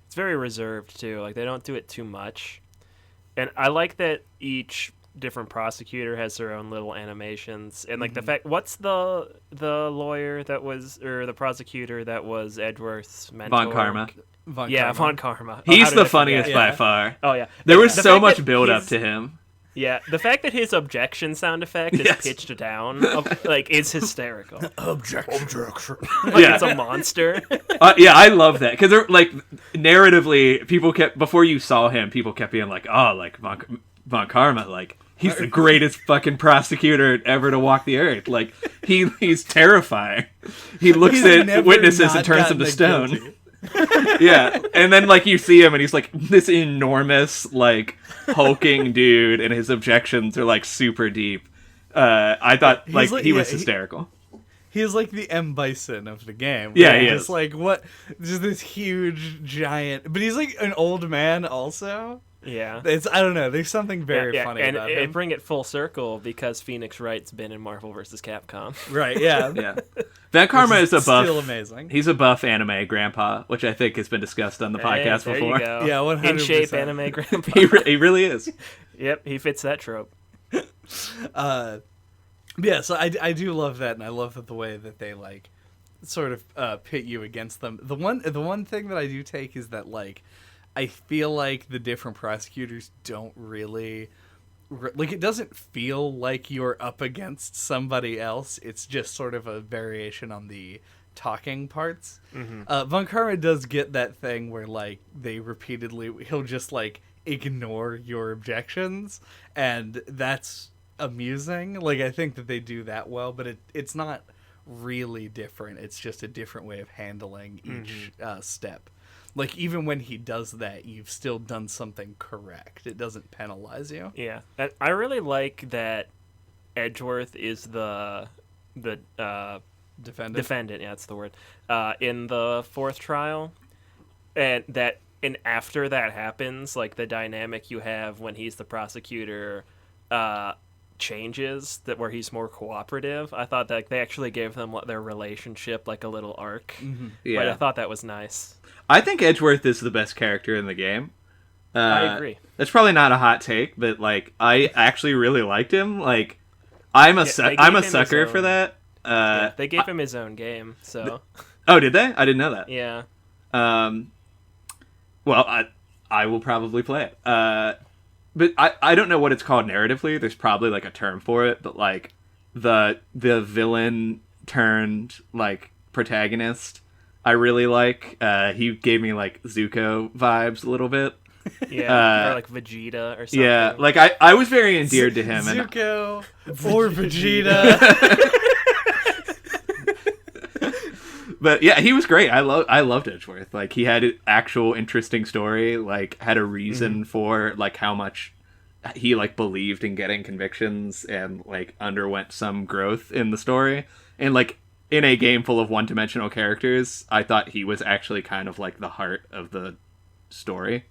S2: It's very reserved too. Like, they don't do it too much, and I like that each different prosecutor has their own little animations, and like the fact, what's the lawyer that was, or the prosecutor that was Edgeworth's mentor?
S3: Von Karma.
S2: Von Karma.
S3: He's the funniest by far.
S2: Oh yeah,
S3: there was so much build up to him.
S2: Yeah, the fact that his objection sound effect is pitched down, like, is hysterical.
S1: Objection.
S2: Like, it's a monster.
S3: Yeah, I love that, because like narratively, people kept, before you saw him, people kept being like, oh, like Von Karma, like, he's the greatest fucking prosecutor ever to walk the earth. Like, he's terrifying. He looks at witnesses and turns them to stone.
S1: Guilty.
S3: Yeah, and then like you see him and he's like this enormous, like, hulking dude, and his objections are like super deep. I thought like he was hysterical.
S1: He's like the M. Bison of the game.
S3: Yeah, he is.
S1: Just like, what? Just this huge giant, but he's like an old man also.
S2: Yeah,
S1: I don't know. There's something very funny about him.
S2: And bring it full circle because Phoenix Wright's been in Marvel vs. Capcom.
S1: Right? Yeah.
S3: Yeah. Von Karma is a buff.
S1: Still amazing.
S3: He's a buff anime grandpa, which I think has been discussed on the podcast
S2: there
S3: before.
S2: You go.
S1: Yeah, 100%.
S2: In shape anime grandpa.
S3: He really is.
S2: Yep, he fits that trope.
S1: Yeah, so I do love that, and I love the way that they like sort of pit you against them. The one thing that I do take is that like I feel like the different prosecutors don't really like, it doesn't feel like you're up against somebody else. It's just sort of a variation on the talking parts. Von Karma does get that thing where like he'll just like ignore your objections, and that's amusing. Like, I think that they do that well, but it's not really different. It's just a different way of handling each step. Like, even when he does that, you've still done something correct. It doesn't penalize you.
S2: Yeah, and I really like that Edgeworth is the defendant. Yeah, that's the word. In the fourth trial, and after that happens, like, the dynamic you have when he's the prosecutor changes, that where he's more cooperative. I thought that they actually gave them their relationship like a little arc.
S3: Yeah,
S2: but I thought that was nice.
S3: I think Edgeworth is the best character in the game.
S2: I agree.
S3: That's probably not a hot take, but like, I actually really liked him. Like, I'm a sucker for that.
S2: They gave him his own game, so.
S3: Oh, did they? I didn't know that.
S2: Yeah.
S3: Well, I will probably play it. But I don't know what it's called narratively. There's probably like a term for it, but like the villain turned like protagonist, I really like. He gave me like Zuko vibes a little bit.
S2: Yeah, or like Vegeta or something.
S3: Yeah, like I was very endeared to him.
S1: Zuko or Vegeta.
S3: But yeah, he was great. I loved Edgeworth. Like, he had an actual interesting story. Like, had a reason for like how much he like believed in getting convictions, and like underwent some growth in the story. And like, in a game full of one-dimensional characters, I thought he was actually kind of like the heart of the story.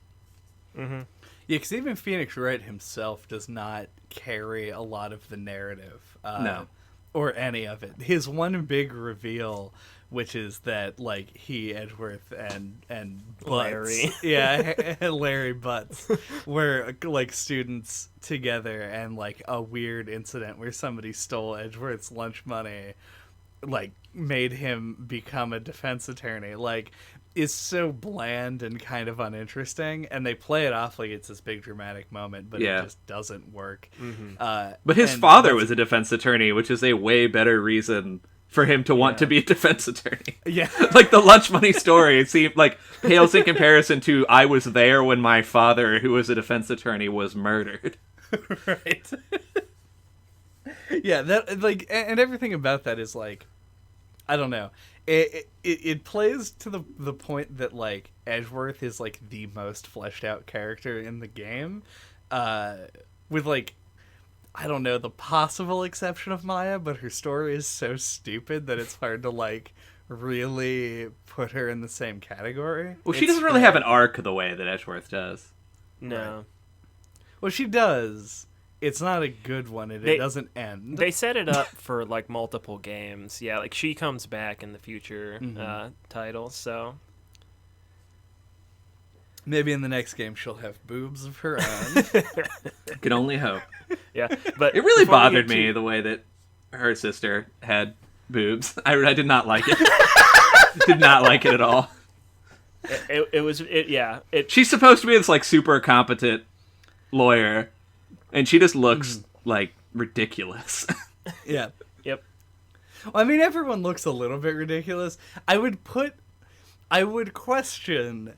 S1: Yeah, because even Phoenix Wright himself does not carry a lot of the narrative.
S3: No.
S1: Or any of it. His one big reveal, which is that like he, Edgeworth, and Butts,
S2: Larry,
S1: Larry Butts, were like students together, and like a weird incident where somebody stole Edgeworth's lunch money, like made him become a defense attorney. Like, is so bland and kind of uninteresting, and they play it off like it's this big dramatic moment, but it just doesn't work.
S3: But his father was a defense attorney, which is a way better reason for him to want to be a defense attorney.
S1: Yeah.
S3: Like, the lunch money story, it seemed like pales in comparison to I was there when my father, who was a defense attorney, was murdered.
S1: Right. Yeah, that like, and everything about that is like, I don't know. It plays to the point that like Edgeworth is like the most fleshed out character in the game, with like, I don't know, the possible exception of Maya, but her story is so stupid that it's hard to like really put her in the same category.
S3: Well, she doesn't really have an arc the way that Edgeworth does.
S2: No.
S1: Right. Well, she does. It's not a good one, and it doesn't end.
S2: They set it up for like multiple games. Yeah, like she comes back in the future titles, so
S1: maybe in the next game she'll have boobs of her own.
S3: Can only hope.
S2: Yeah, but
S3: it really bothered me the way that her sister had boobs. I did not like it. Did not like it at all.
S2: She's
S3: supposed to be this like super competent lawyer, and she just looks like ridiculous.
S1: Yeah.
S2: Yep.
S1: Well, I mean, everyone looks a little bit ridiculous. I would question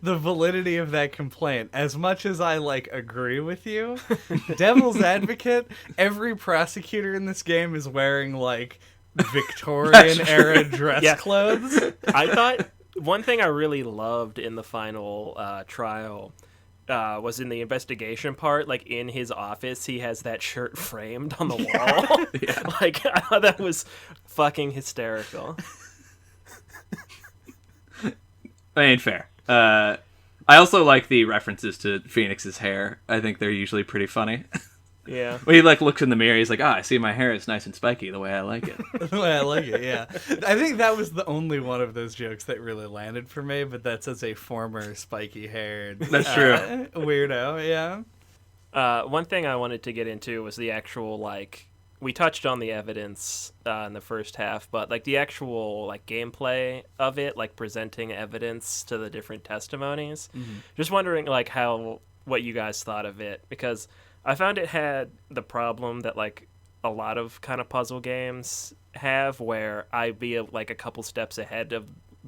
S1: the validity of that complaint as much as I like agree with you. Devil's advocate, every prosecutor in this game is wearing like Victorian era dress clothes.
S2: I thought one thing I really loved in the final trial was in the investigation part. Like in his office, he has that shirt framed on the wall.
S3: Yeah.
S2: Like I thought that was fucking hysterical.
S3: I mean, fair. I also like the references to Phoenix's hair. I think they're usually pretty funny.
S2: Yeah.
S3: When he like looks in the mirror, he's like, I see my hair is nice and spiky the way I like it.
S1: The way I like it, yeah. I think that was the only one of those jokes that really landed for me, but that's as a former spiky-haired
S3: That's true.
S1: Weirdo, yeah.
S2: One thing I wanted to get into was the actual, like, we touched on the evidence in the first half, but, like, the actual, like, gameplay of it, like, presenting evidence to the different testimonies. Mm-hmm. Just wondering, like, what you guys thought of it, because I found it had the problem that, like, a lot of kind of puzzle games have, where I'd be, like, a couple steps ahead of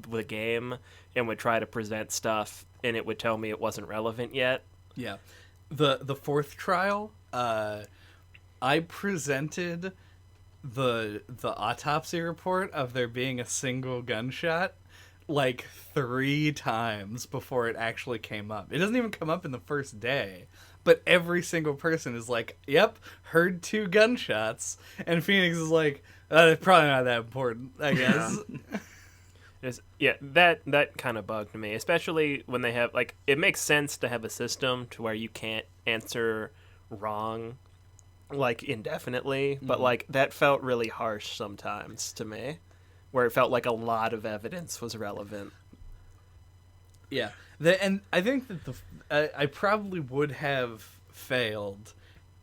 S2: the game and would try to present stuff, and it would tell me it wasn't relevant yet.
S1: Yeah. The fourth trial, I presented the autopsy report of there being a single gunshot like 3 times before it actually came up. It doesn't even come up in the first day, but every single person is like, yep, heard 2 gunshots, and Phoenix is like, it's probably not that important, I guess.
S2: Yeah, that kind of bugged me, especially when they have, like, it makes sense to have a system to where you can't answer wrong, like, indefinitely, but, like, that felt really harsh sometimes to me, where it felt like a lot of evidence was relevant.
S1: Yeah, and I think that I probably would have failed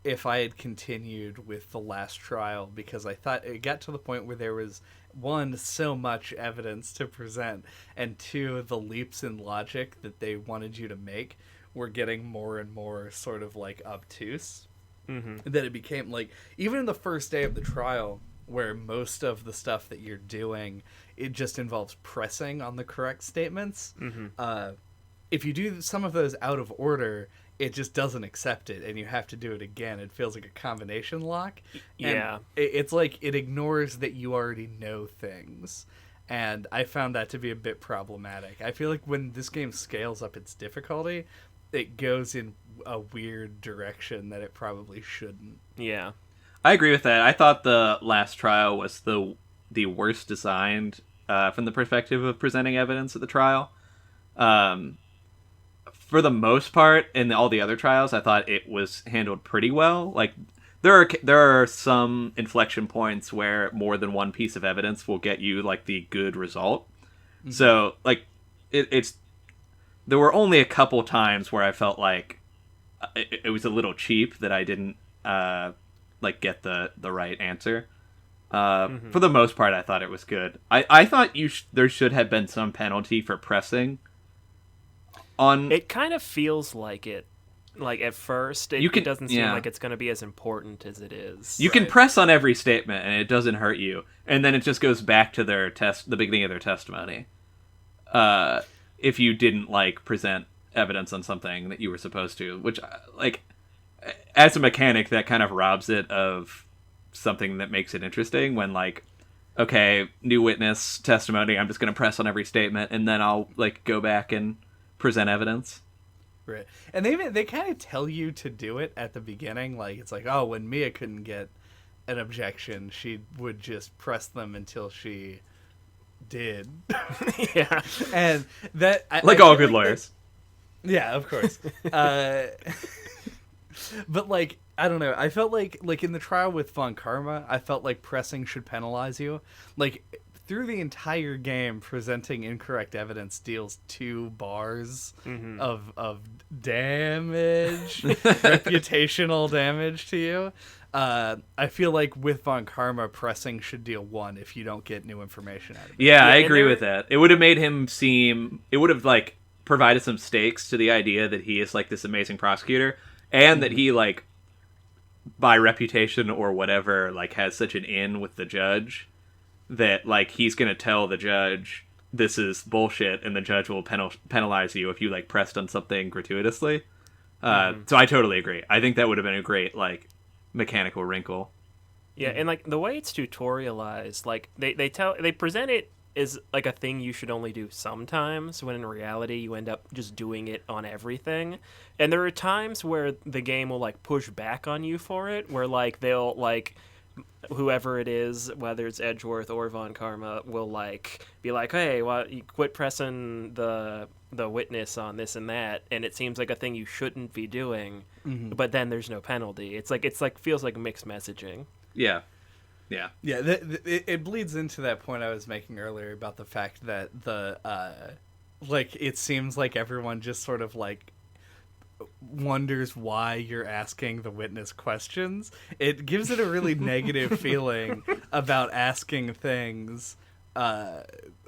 S1: if I had continued with the last trial, because I thought it got to the point where there was, 1, so much evidence to present, and 2, the leaps in logic that they wanted you to make were getting more and more sort of like obtuse. Mm-hmm. That it became like, even in the first day of the trial, where most of the stuff that you're doing, it just involves pressing on the correct statements. Mm-hmm. If you do some of those out of order, it just doesn't accept it, and you have to do it again. It feels like a combination lock.
S2: Yeah.
S1: And it's like it ignores that you already know things. And I found that to be a bit problematic. I feel like when this game scales up its difficulty, it goes in a weird direction that it probably shouldn't.
S2: Yeah.
S3: I agree with that. I thought the last trial was the worst designed from the perspective of presenting evidence at the trial. For the most part, in all the other trials, I thought it was handled pretty well. Like, there are some inflection points where more than one piece of evidence will get you like the good result. Mm-hmm. So, like, it's there were only a couple times where I felt like it was a little cheap that I didn't like get the right answer. For the most part, I thought it was good. I thought there should have been some penalty for pressing on.
S2: It kind of feels like it. Like, at first, it doesn't seem like it's going to be as important as it is.
S3: You can press on every statement, and it doesn't hurt you. And then it just goes back to the beginning of their testimony. If you didn't, like, present evidence on something that you were supposed to. Which, like, as a mechanic, that kind of robs it of something that makes it interesting when, like, okay, new witness testimony, I'm just going to press on every statement, and then I'll, like, go back and present evidence.
S1: Right. And they kind of tell you to do it at the beginning. Like, it's like, oh, when Mia couldn't get an objection, she would just press them until she did.
S2: Yeah.
S1: And that...
S3: All good lawyers.
S1: Yeah, of course. But, like, I don't know. I felt like in the trial with Von Karma, I felt like pressing should penalize you. Like, through the entire game, presenting incorrect evidence deals 2 bars of damage, reputational damage to you. I feel like with Von Karma, pressing should deal 1 if you don't get new information out of it.
S3: Yeah, I agree with that. It would have made him seem... It would have, like, provided some stakes to the idea that he is, like, this amazing prosecutor, and that he, like, by reputation or whatever, like, has such an in with the judge that, like, he's gonna tell the judge this is bullshit, and the judge will penalize you if you, like, pressed on something gratuitously. So I totally agree. I think that would have been a great, like, mechanical wrinkle.
S2: Yeah, and, like, the way it's tutorialized, like, they present it as, like, a thing you should only do sometimes, when in reality you end up just doing it on everything. And there are times where the game will, like, push back on you for it, where, like, they'll, like, whoever it is, whether it's Edgeworth or Von Karma, will, like, be like, hey, well, you quit pressing the witness on this and that, and it seems like a thing you shouldn't be doing, but then there's no penalty. It's like feels like mixed messaging.
S3: Yeah.
S1: It bleeds into that point I was making earlier about the fact that like, it seems like everyone just sort of, like, wonders why you're asking the witness questions. It gives it a really negative feeling about asking things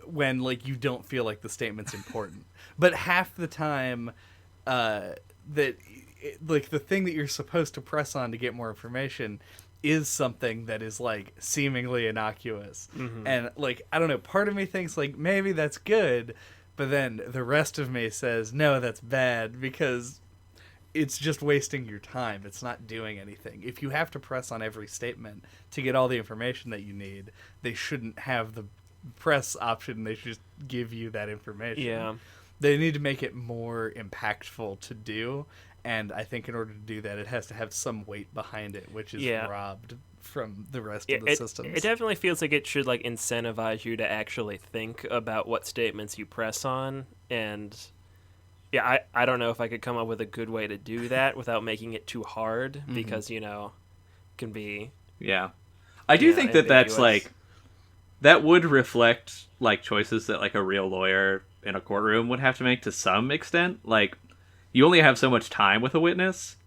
S1: when, like, you don't feel like the statement's important. But half the time, like, the thing that you're supposed to press on to get more information is something that is, like, seemingly innocuous. And, like, I don't know, part of me thinks, like, maybe that's good, but then the rest of me says, no, that's bad, because it's just wasting your time. It's not doing anything. If you have to press on every statement to get all the information that you need, they shouldn't have the press option. They should just give you that information.
S2: Yeah.
S1: They need to make it more impactful to do, and I think in order to do that, it has to have some weight behind it, which is robbed from the rest of the systems.
S2: It definitely feels like it should, like, incentivize you to actually think about what statements you press on, and yeah, I don't know if I could come up with a good way to do that without making it too hard, because, you know, it can be...
S3: Yeah. I do think that that's, like, that would reflect, like, choices that, like, a real lawyer in a courtroom would have to make to some extent. Like, you only have so much time with a witness,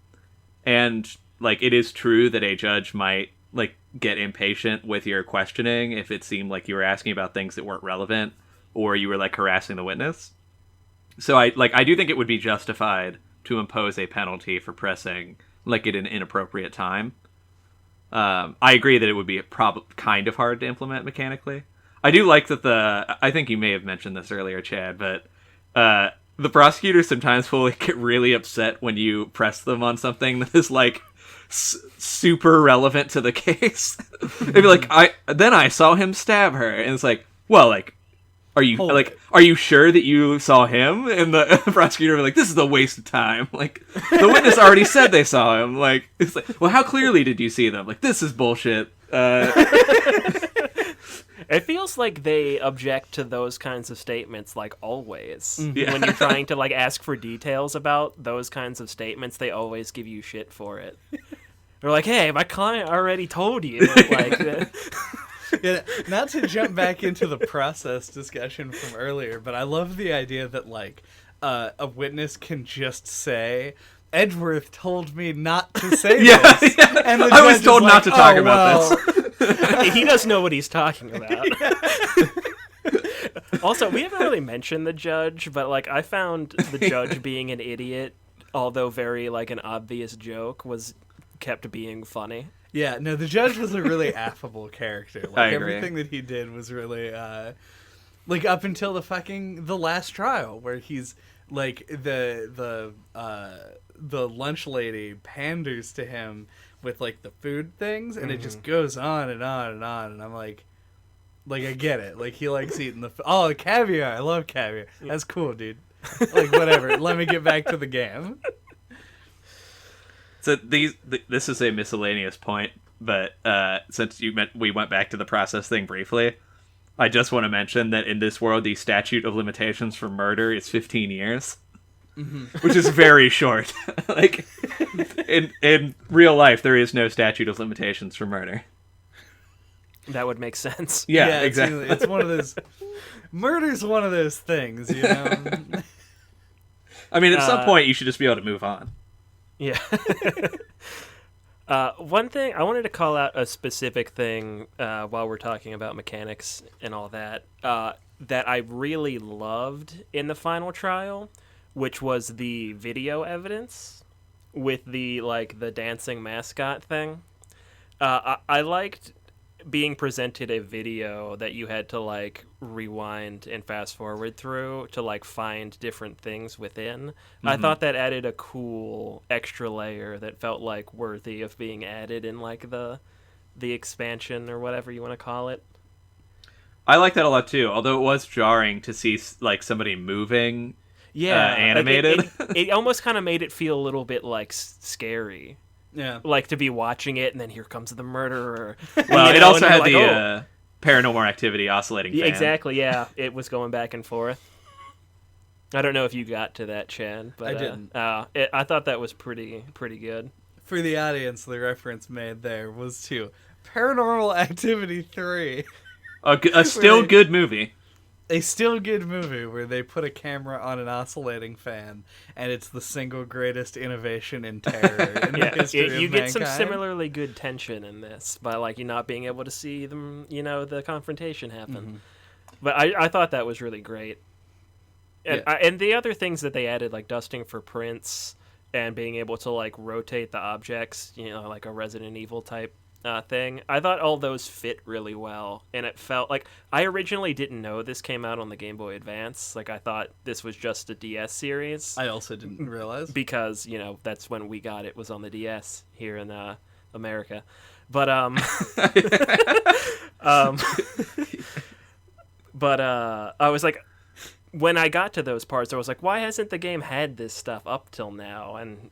S3: and, like, it is true that a judge might, like, get impatient with your questioning if it seemed like you were asking about things that weren't relevant, or you were, like, harassing the witness. So I do think it would be justified to impose a penalty for pressing, like, at an inappropriate time. I agree that it would be kind of hard to implement mechanically. I do like that I think you may have mentioned this earlier, Chad, but the prosecutors sometimes will, like, get really upset when you press them on something that is, like, super relevant to the case. They'd be like, I saw him stab her, and it's like, well, like, are you sure that you saw him? And the prosecutor would be like, this is a waste of time. Like, the witness already said they saw him. Like, it's like, well, how clearly did you see them? Like, this is bullshit.
S2: It feels like they object to those kinds of statements, like, always.
S3: Yeah.
S2: When you're trying to, like, ask for details about those kinds of statements, they always give you shit for it. They're like, hey, my client already told you. Like,
S1: Yeah, not to jump back into the process discussion from earlier, but I love the idea that, like, a witness can just say, Edgeworth told me not to say this.
S3: Yeah.
S1: And the
S3: I was
S1: judge
S3: told
S1: is
S3: not
S1: like,
S3: to talk
S1: "Oh,
S3: about
S1: well."
S2: he doesn't know what he's talking about. Also, we haven't really mentioned the judge, but, like, I found the judge being an idiot, although very, like, an obvious joke, was kept being funny.
S1: Yeah, no, the judge was a really affable character. Like,
S3: I agree.
S1: Everything that he did was really, Like up until the last trial where he's like the lunch lady panders to him with like the food things, and it just goes on and on and on, and I'm like I get it. Like he likes eating the caviar. I love caviar. That's cool, dude. Like whatever. Let me get back to the game.
S3: So this is a miscellaneous point, but since we went back to the process thing briefly, I just want to mention that in this world, the statute of limitations for murder is 15 years, which is very short. Like in real life, there is no statute of limitations for murder.
S2: That would make sense.
S3: Yeah, exactly.
S1: It's one of those. Murder's one of those things, you know.
S3: I mean, at some point, you should just be able to move on.
S2: Yeah. One thing, I wanted to call out a specific thing while we're talking about mechanics and all that, that I really loved in the final trial, which was the video evidence with the dancing mascot thing. I liked being presented a video that you had to like rewind and fast forward through to like find different things within. I thought that added a cool extra layer that felt like worthy of being added in like the expansion or whatever you want to call it.
S3: I like that a lot too, although it was jarring to see like somebody moving animated.
S2: Like it almost kind of made it feel a little bit like scary.
S1: Yeah,
S2: like to be watching it, and then here comes the murderer.
S3: Well, it also had the Paranormal Activity oscillating fan.
S2: Exactly, yeah. It was going back and forth. I don't know if you got to that, Chad, but
S1: I didn't.
S2: I thought that was pretty good.
S1: For the audience, the reference made there was to Paranormal Activity 3.
S3: A still good movie.
S1: A still good movie where they put a camera on an oscillating fan, and it's the single greatest innovation in terror in the history of
S2: you get some
S1: mankind.
S2: similarly good tension in this by like you not being able to see them, the confrontation happen. But I thought that was really great. And and the other things that they added, like dusting for prints and being able to like rotate the objects, like a Resident Evil type thing. I thought all those fit really well, and it felt like I originally didn't know this came out on the Game Boy Advance. Like I thought this was just a DS series.
S1: I also didn't realize
S2: because that's when we got it, was on the DS here in America. But but I was like, when I got to those parts, I was like, why hasn't the game had this stuff up till now? And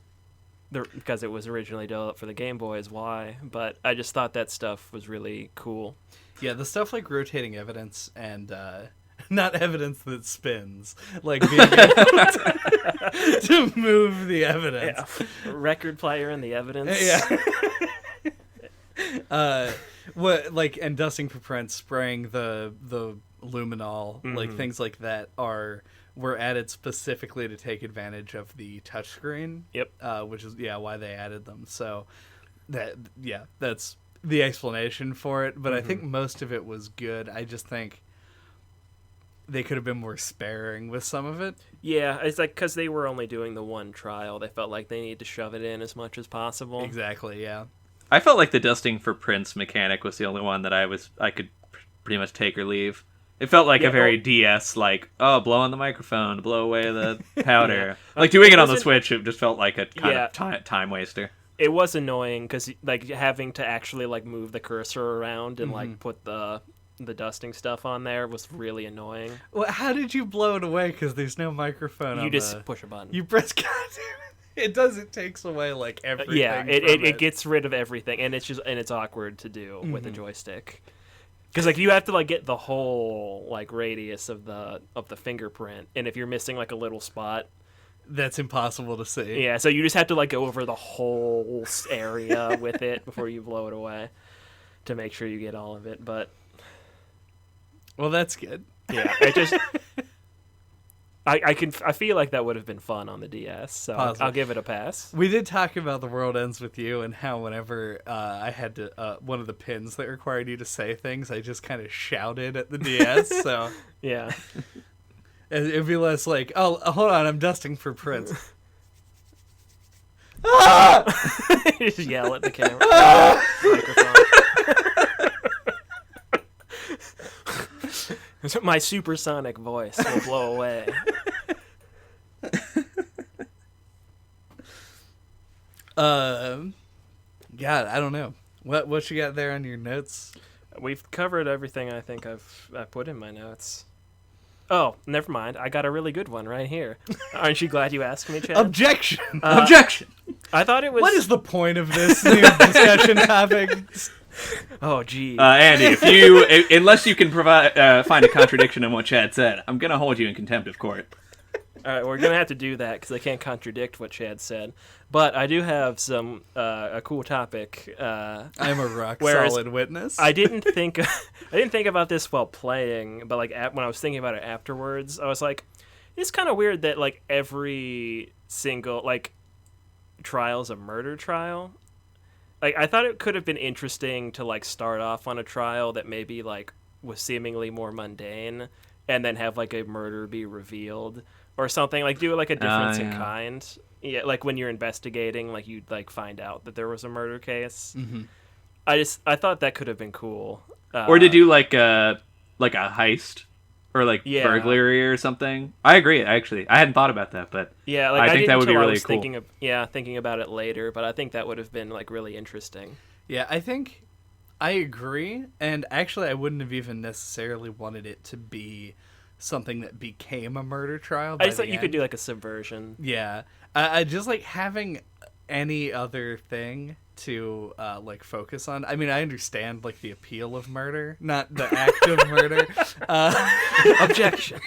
S2: because it was originally developed for the Game Boy is why, but I just thought that stuff was really cool.
S1: Yeah, the stuff like rotating evidence and not evidence that spins, like being able to move the evidence.
S2: Yeah. Record player and the evidence.
S1: Yeah. And dusting for prints, spraying the luminol, like things like that were added specifically to take advantage of the touchscreen.
S2: Yep.
S1: Which is why they added them. So that's the explanation for it. But I think most of it was good. I just think they could have been more sparing with some of it.
S2: Yeah, it's like because they were only doing the one trial, they felt like they needed to shove it in as much as possible.
S1: Exactly. Yeah.
S3: I felt like the dusting for prints mechanic was the only one that I could pretty much take or leave. It felt like a very DS, like, blow on the microphone, blow away the powder. Like, doing it on the Switch, it just felt like a kind of time waster.
S2: It was annoying, because, like, having to actually, like, move the cursor around and, like, put the dusting stuff on there was really annoying.
S1: Well, how did you blow it away? Because there's no microphone on
S2: You just push a button.
S1: You press, it takes away, like, everything.
S2: Yeah, it gets rid of everything, and it's awkward to do with a joystick. Because like you have to like get the whole like radius of the fingerprint, and if you're missing like a little spot,
S1: that's impossible to see.
S2: Yeah, so you just have to like go over the whole area with it before you blow it away to make sure you get all of it. But
S1: well, that's good.
S2: Yeah, it just I feel like that would have been fun on the DS, so I'll give it a pass.
S1: We did talk about The World Ends With You and how whenever I had to one of the pins that required you to say things, I just kind of shouted at the DS. So
S2: yeah,
S1: it'd be less like, oh, hold on, I'm dusting for prints.
S2: You just yell at the camera. Microphone. My supersonic voice will blow away.
S1: God, I don't know. What you got there on your notes?
S2: We've covered everything I think I put in my notes. Oh, never mind. I got a really good one right here. Aren't you glad you asked me, Chad?
S1: Objection!
S3: Objection!
S2: I thought it was...
S1: What is the point of this new discussion topic?
S2: Oh, gee.
S3: Andy, if you unless you can find a contradiction in what Chad said, I'm gonna hold you in contempt of court.
S2: All right, we're gonna have to do that because I can't contradict what Chad said. But I do have some a cool topic.
S1: I'm a rock
S2: Whereas
S1: solid witness.
S2: I didn't think about this while playing, but like when I was thinking about it afterwards, I was like, it's kind of weird that like every single like trial's a murder trial. Like I thought it could have been interesting to like start off on a trial that maybe like was seemingly more mundane, and then have like a murder be revealed or something. Like do like a difference in kind. Yeah, like when you're investigating, like you'd like find out that there was a murder case.
S1: Mm-hmm.
S2: I thought that could have been cool.
S3: Or to do like a heist or like burglary or something. I agree. I hadn't thought about that, but
S2: yeah, like
S3: I think that would be really cool.
S2: Thinking about it later, but I think that would have been like really interesting.
S1: Yeah, I think I agree, and actually I wouldn't have even necessarily wanted it to be something that became a murder trial.
S2: I just thought you could do like a subversion.
S1: Yeah, I just like having any other thing to like focus on. I mean, I understand like the appeal of murder, not the act of murder.
S2: Objection.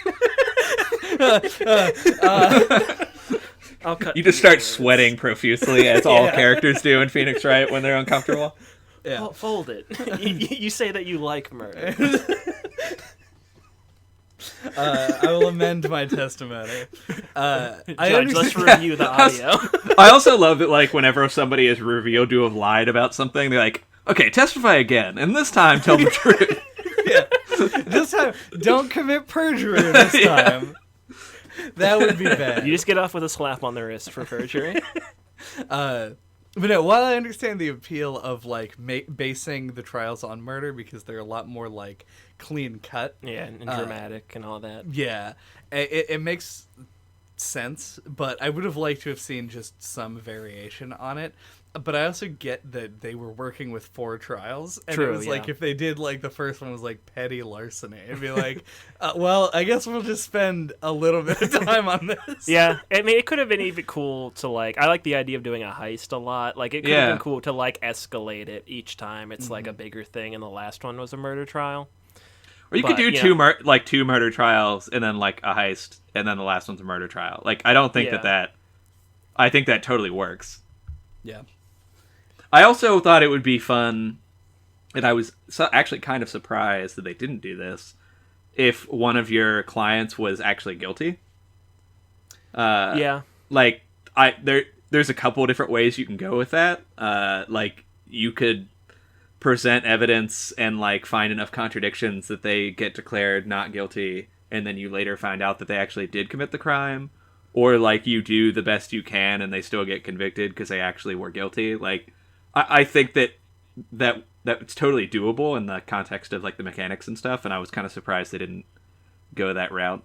S2: I'll cut.
S3: You just start sweating profusely, as all characters do in Phoenix Wright when they're uncomfortable.
S2: Yeah. Well, fold it. You say that you like murder.
S1: I will amend my testimony.
S2: Judge, let's review the audio.
S3: I also love that, like, whenever somebody is revealed to have lied about something, they're like, okay, testify again, and this time tell the truth.
S1: Yeah. This time, don't commit perjury this time. That would be bad.
S2: You just get off with a slap on the wrist for perjury.
S1: But no, while I understand the appeal of like basing the trials on murder because they're a lot more like clean cut,
S2: and dramatic and all that.
S1: Yeah, it makes sense. But I would have liked to have seen just some variation on it. But I also get that they were working with 4 trials, and it was like if they did like the first one was like petty larceny, it'd be like, well, I guess we'll just spend a little bit of time on this.
S2: Yeah, I mean, it could have been even cool to like. I like the idea of doing a heist a lot. Like, it could have been cool to like escalate it each time. It's like a bigger thing, and the last one was a murder trial.
S3: Or you could do two murder trials, and then like a heist, and then the last one's a murder trial. Like, I don't think that. I think that totally works.
S1: Yeah.
S3: I also thought it would be fun, and I was actually kind of surprised that they didn't do this, if one of your clients was actually guilty. Like, there's a couple of different ways you can go with that. Like, you could present evidence and, like, find enough contradictions that they get declared not guilty, and then you later find out that they actually did commit the crime. Or, like, you do the best you can and they still get convicted because they actually were guilty. Like, I think that's totally doable in the context of like the mechanics and stuff, and I was kind of surprised they didn't go that route.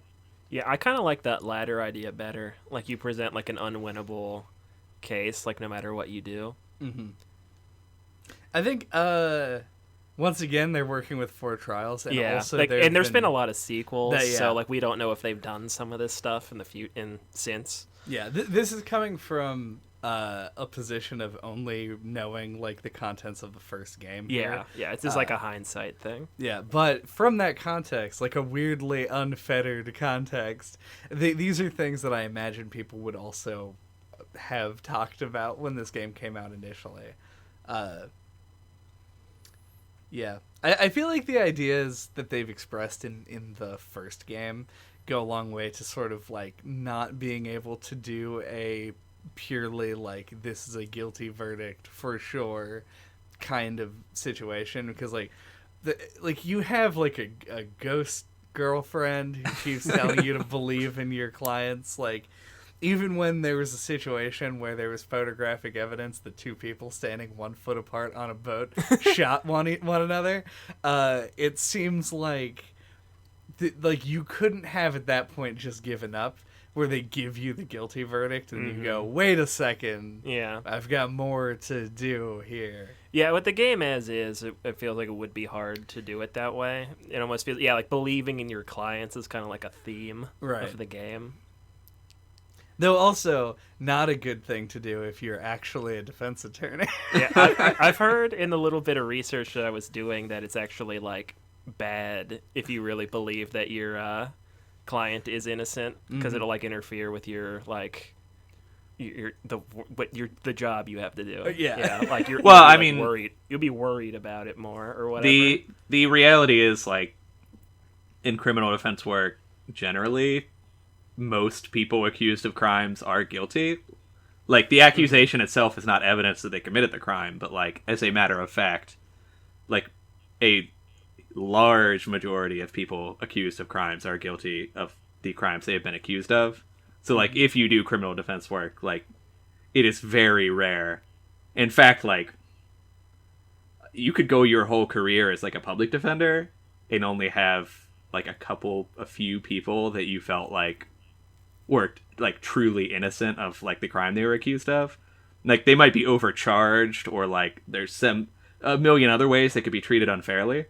S2: Yeah, I kind of like that latter idea better. Like, you present like an unwinnable case, like no matter what you do.
S1: Mm-hmm. I think once again they're working with 4 trials, and also
S2: like, and there's been a lot of sequels, so like we don't know if they've done some of this stuff in since.
S1: Yeah, this is coming from a position of only knowing like the contents of the first game.
S2: Yeah, it's just like a hindsight thing.
S1: Yeah, but from that context, like a weirdly unfettered context, these are things that I imagine people would also have talked about when this game came out initially. Yeah, I feel like the ideas that they've expressed in the first game go a long way to sort of like not being able to do a purely like this is a guilty verdict for sure kind of situation, because like you have like a ghost girlfriend who keeps telling you to believe in your clients. Like, even when there was a situation where there was photographic evidence that 2 people standing 1 foot apart on a boat shot one another, it seems like like you couldn't have at that point just given up, where they give you the guilty verdict and you go, wait a second, I've got more to do here.
S2: Yeah, what the game as is, it feels like it would be hard to do it that way. It almost feels, like believing in your clients is kind of like a theme of the game.
S1: Though also not a good thing to do if you're actually a defense attorney.
S2: I've heard in the little bit of research that I was doing that it's actually like bad if you really believe that your client is innocent, because it'll like interfere with your like the job you have to do. Like you're worried. You'll be worried about it more or whatever.
S3: The reality is, like, in criminal defense work generally, most people accused of crimes are guilty. Like, the accusation itself is not evidence that they committed the crime, but like, as a matter of fact, like, a large majority of people accused of crimes are guilty of the crimes they have been accused of. So, like, if you do criminal defense work, like, it is very rare. In fact, like, you could go your whole career as, like, a public defender and only have, like, a few people that you felt like were, like, truly innocent of, like, the crime they were accused of. Like, they might be overcharged, or, like, there's a million other ways they could be treated unfairly.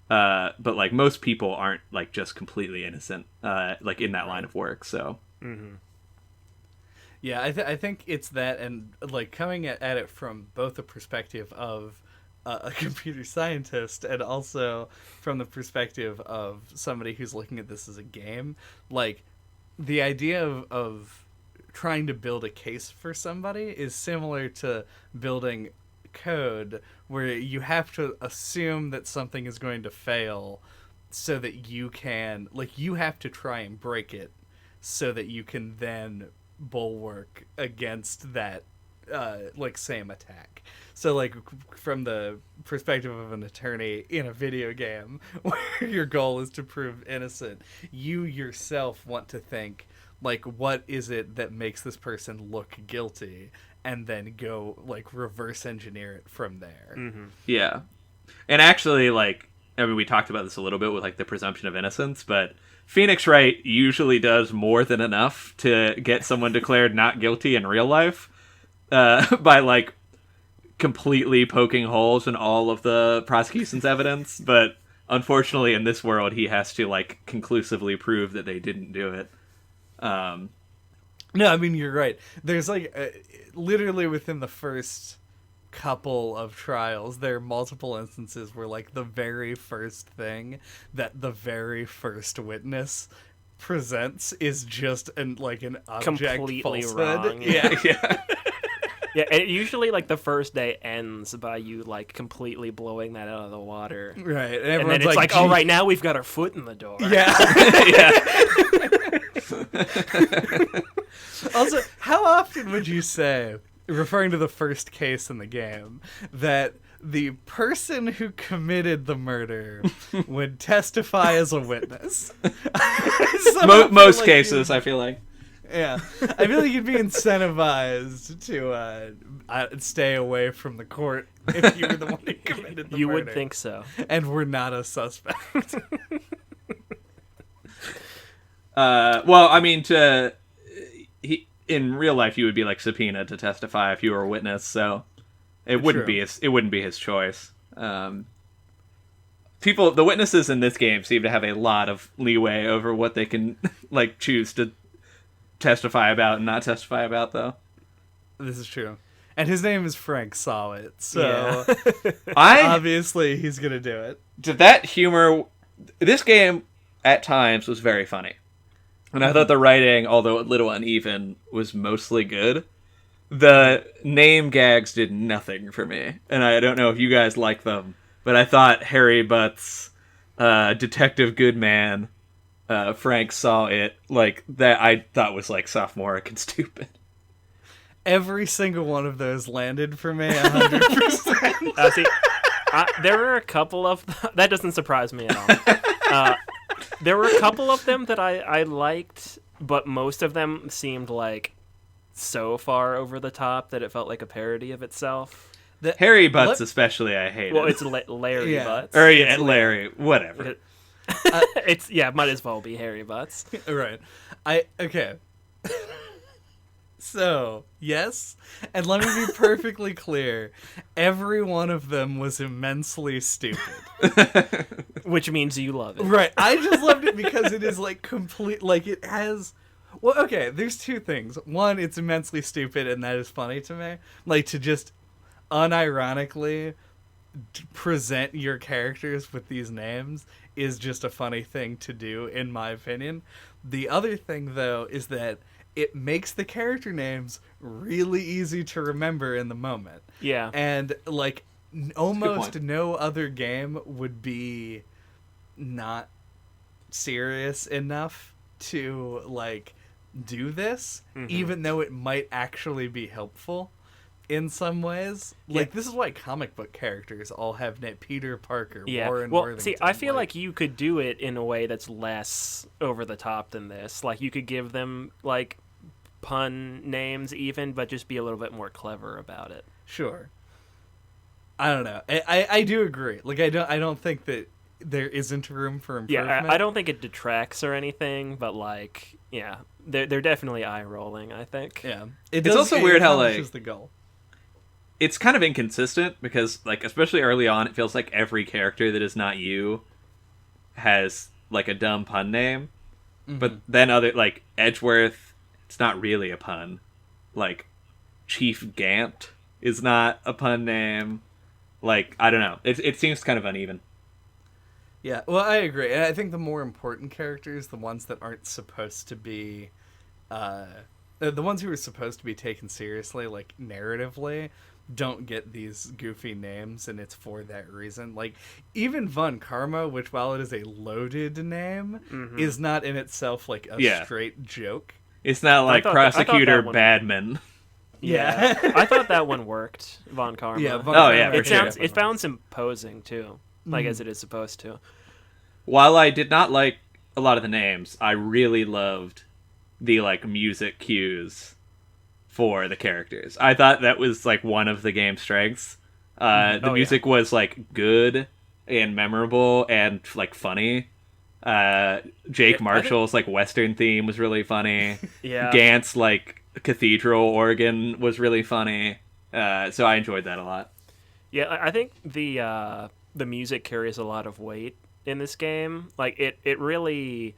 S3: But, like, most people aren't, like, just completely innocent, like, in that line of work, so...
S1: Yeah, I think it's that, and like coming at it from both the perspective of a computer scientist and also from the perspective of somebody who's looking at this as a game, like the idea of trying to build a case for somebody is similar to building code, where you have to assume that something is going to fail so that you can, like, you have to try and break it so that you can then bulwark against that, like, same attack. So, like, from the perspective of an attorney in a video game where your goal is to prove innocent, you yourself want to think, like, what is it that makes this person look guilty, and then go, like, reverse engineer it from there.
S3: Yeah. And actually, like, I mean, we talked about this a little bit with, like, the presumption of innocence, but Phoenix Wright usually does more than enough to get someone declared not guilty in real life, by, like, completely poking holes in all of the prosecution's evidence. But unfortunately, in this world, he has to, like, conclusively prove that they didn't do it.
S1: No, I mean, you're right. There's, like, literally within the first couple of trials, there are multiple instances where, like, the very first thing that the very first witness presents is just an object
S2: completely
S1: falsehood.
S2: Wrong. Yeah, and usually, like, the first day ends by you, like, completely blowing that out of the water.
S1: Right.
S2: And then it's like, oh, right now we've got our foot in the door.
S1: Yeah. Also, how often would you say, referring to the first case in the game, that the person who committed the murder would testify as a witness?
S3: Most cases, I feel like.
S1: Yeah. I feel like you'd be incentivized to stay away from the court if you were the one who committed the murder.
S2: You would think so.
S1: And we're not a suspect.
S3: Well, I mean, in real life, you would be, like, subpoenaed to testify if you were a witness, so it wouldn't be his choice. The witnesses in this game seem to have a lot of leeway over what they can, like, choose to testify about and not testify about, though.
S1: This is true. And his name is Frank Sawit, so obviously he's gonna do it.
S3: That humor, this game at times was very funny. And I thought the writing, although a little uneven, was mostly good. The name gags did nothing for me. And I don't know if you guys like them, but I thought Harry Butts, Detective Goodman, Frank Saw It, like, that I thought was, like, sophomoric and stupid.
S1: Every single one of those landed for me 100%.
S2: See, there were a couple of... That doesn't surprise me at all. There were a couple of them that I liked, but most of them seemed like so far over the top that it felt like a parody of itself.
S3: Harry Butts especially, I hated.
S2: Well, it's Larry Butts.
S3: Or, yeah, Larry, whatever.
S2: Might as well be Harry Butts.
S1: Right. Okay. So, yes, and let me be perfectly clear. Every one of them was immensely stupid.
S2: Which means you love it.
S1: Right. I just loved it because it is like complete, like it has... Well, okay, there's two things. One, it's immensely stupid, and that is funny to me. Like, to just unironically present your characters with these names is just a funny thing to do, in my opinion. The other thing, though, is that it makes the character names really easy to remember in the moment.
S2: Yeah.
S1: And, like, almost no other game would be not serious enough to, like, do this, even though it might actually be helpful in some ways. Like, this is why comic book characters all have Peter Parker, Warren Worthington.
S2: See, I feel like you could do it in a way that's less over the top than this. Like, you could give them, like, pun names even, but just be a little bit more clever about it.
S1: Sure. I don't know. I do agree. Like, I don't think that there isn't room for improvement.
S2: Yeah, I don't think it detracts or anything, but, like, yeah, they're definitely eye-rolling, I think.
S1: Yeah.
S3: It's also weird how, like...
S1: Is the goal.
S3: It's kind of inconsistent because, like, especially early on, it feels like every character that is not you has, like, a dumb pun name. But then like, Edgeworth, it's not really a pun. Like, Chief Gant is not a pun name. Like, I don't know. It seems kind of uneven.
S1: Yeah, well, I agree. And I think the more important characters, the ones that aren't supposed to be... the ones who are supposed to be taken seriously, like, narratively... don't get these goofy names, and it's for that reason. Like, even Von Karma, which while it is a loaded name, is not in itself like a straight joke.
S3: It's not like Prosecutor Badman.
S2: Yeah. I thought that one worked, Von Karma.
S1: Yeah, Von Karma.
S2: It sounds imposing too, like as it is supposed to.
S3: While I did not like a lot of the names, I really loved the, like, music cues for the characters. I thought that was, like, one of the game's strengths. The music was, like, good and memorable and, like, funny. Jake Marshall's, like, Western theme was really funny. Gant's, like, cathedral organ was really funny. So I enjoyed that a lot.
S2: Yeah, I think the music carries a lot of weight in this game. Like, it really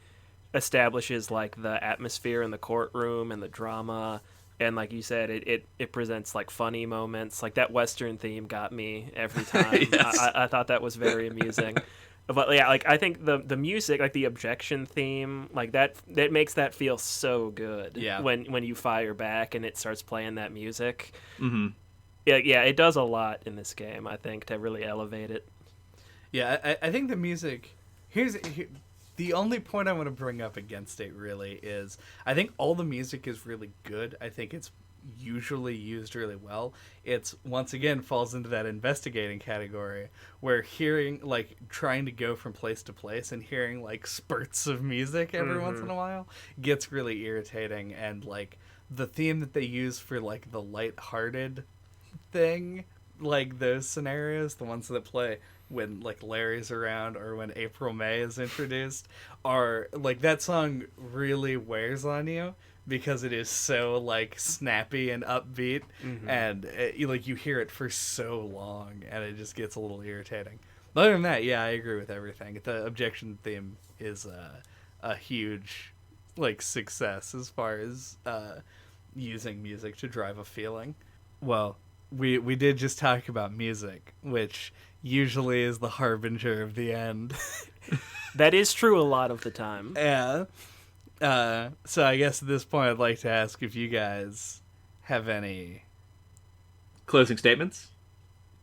S2: establishes, like, the atmosphere in the courtroom and the drama. And like you said, it presents, like, funny moments. Like, that Western theme got me every time.
S3: Yes.
S2: I thought that was very amusing. But yeah, like, I think the music, like the objection theme, like that makes that feel so good.
S1: Yeah.
S2: When you fire back and it starts playing that music.
S3: Mm-hmm.
S2: Yeah, it does a lot in this game, I think, to really elevate it.
S1: Yeah, I think the music... The only point I want to bring up against it, really, is I think all the music is really good. I think it's usually used really well. It's, once again, falls into that investigating category, where hearing, like, trying to go from place to place and hearing, like, spurts of music every once in a while gets really irritating. And, like, the theme that they use for, like, the lighthearted thing, like, those scenarios, the ones that play when, like, Larry's around or when April May is introduced, are, like, that song really wears on you because it is so, like, snappy and upbeat, and like, you hear it for so long and it just gets a little irritating. But other than that, yeah, I agree with everything. The objection theme is a huge, like, success as far as using music to drive a feeling. Well, we did just talk about music, which usually is the harbinger of the end.
S2: That is true a lot of the time.
S1: Yeah. So I guess at this point I'd like to ask if you guys have any...
S3: Closing statements?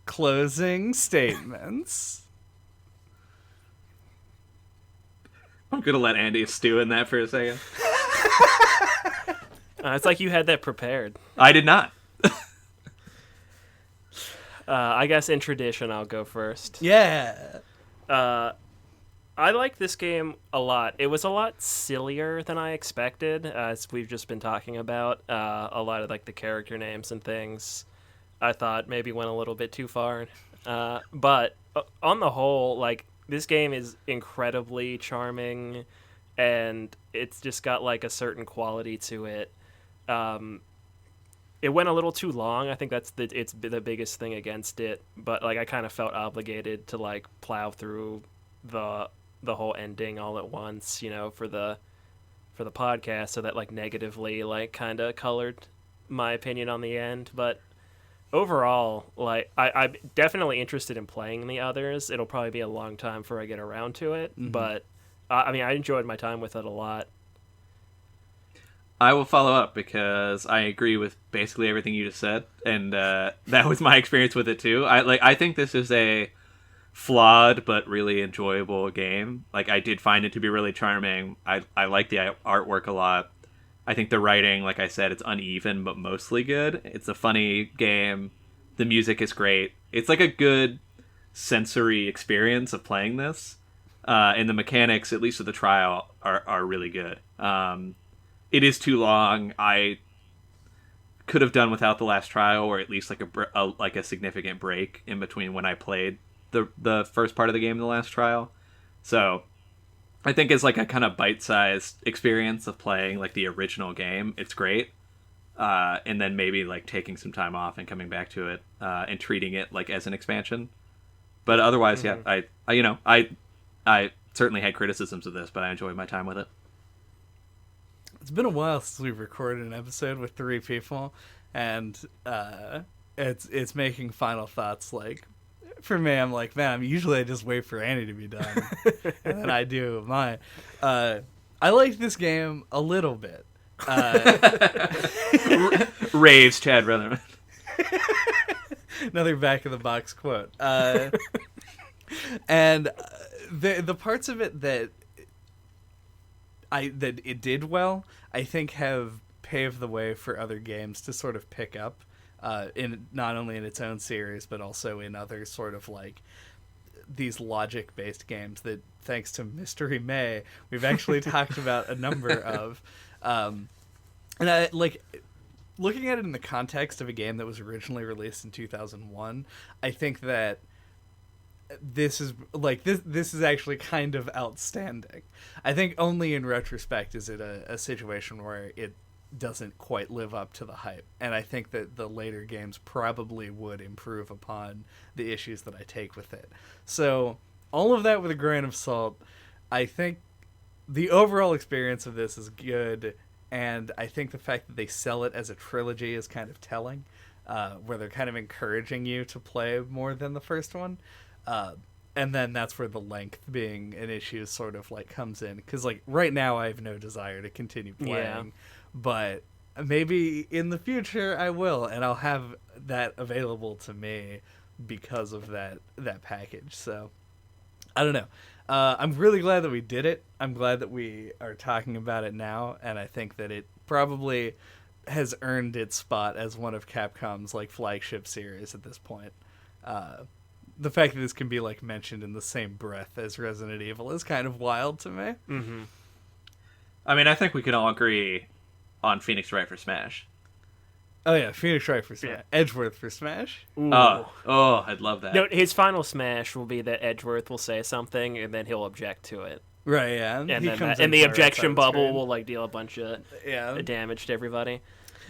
S1: Closing statements.
S3: I'm going to let Andy stew in that for a second.
S2: It's like you had that prepared.
S3: I did not.
S2: I guess in tradition, I'll go first.
S1: Yeah.
S2: I like this game a lot. It was a lot sillier than I expected, as we've just been talking about. A lot of, like, the character names and things, I thought maybe went a little bit too far. But on the whole, like, this game is incredibly charming, and it's just got like a certain quality to it. It went a little too long. I think it's the biggest thing against it. But like I kind of felt obligated to like plow through the whole ending all at once, for the podcast, so that like negatively like kind of colored my opinion on the end. But overall, like I'm definitely interested in playing the others. It'll probably be a long time before I get around to it, but I mean, I enjoyed my time with it a lot.
S3: I will follow up because I agree with basically everything you just said, and that was my experience with it too. I think this is a flawed but really enjoyable game. Like, I did find it to be really charming. I like the artwork a lot. I think the writing, like I said, it's uneven but mostly good. It's a funny game. The music is great. It's like a good sensory experience of playing this. And the mechanics, at least with the trial, are really good. It is too long. I could have done without the last trial, or at least like a significant break in between when I played the first part of the game and the last trial. So I think it's like a kind of bite-sized experience of playing like the original game. It's great. And then maybe like taking some time off and coming back to it and treating it like as an expansion. But otherwise, yeah, I certainly had criticisms of this, but I enjoyed my time with it.
S1: It's been a while since we've recorded an episode with 3 people, and it's making final thoughts. Like, for me, I'm like, man, usually I just wait for Annie to be done, and then I do mine. I liked this game a little bit.
S3: Raves Chad Rutherman.
S1: Another back of the box quote. And the parts of it that it did well, I think have paved the way for other games to sort of pick up, in not only in its own series but also in other sort of like these logic-based games that, thanks to Mystery May, we've actually talked about a number of. And I like looking at it in the context of a game that was originally released in 2001. I think that this is actually kind of outstanding. I think only in retrospect is it a situation where it doesn't quite live up to the hype, and I think that the later games probably would improve upon the issues that I take with it. So all of that with a grain of salt, I think the overall experience of this is good, and I think the fact that they sell it as a trilogy is kind of telling, where they're kind of encouraging you to play more than the first one. And then that's where the length being an issue sort of like comes in, because like right now I have no desire to continue playing, but maybe in the future I will, and I'll have that available to me because of that package. So I don't know. I'm really glad that we did it. I'm glad that we are talking about it now, and I think that it probably has earned its spot as one of Capcom's like flagship series at this point. The fact that this can be like mentioned in the same breath as Resident Evil is kind of wild to me.
S2: Mm-hmm.
S3: I mean, I think we can all agree on Phoenix Wright for Smash.
S1: Oh yeah, Phoenix Wright for Smash. Yeah. Edgeworth for Smash.
S3: Oh, I'd love that.
S2: No, his final Smash will be that Edgeworth will say something and then he'll object to it.
S1: Right, yeah.
S2: And the objection bubble will like deal a bunch of damage to everybody.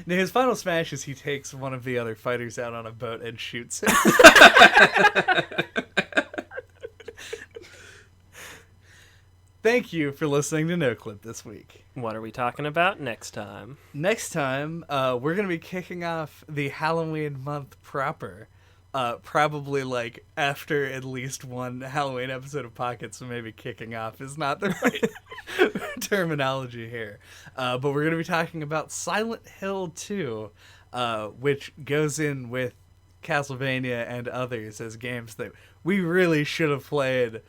S1: Now, his final smash is he takes one of the other fighters out on a boat and shoots him. Thank you for listening to NOCLIP this week.
S2: What are we talking about next time?
S1: Next time, we're going to be kicking off the Halloween month proper. Probably like after at least one Halloween episode of Pocket, so maybe kicking off is not the right terminology here. But we're going to be talking about Silent Hill 2, which goes in with Castlevania and others as games that we really should have played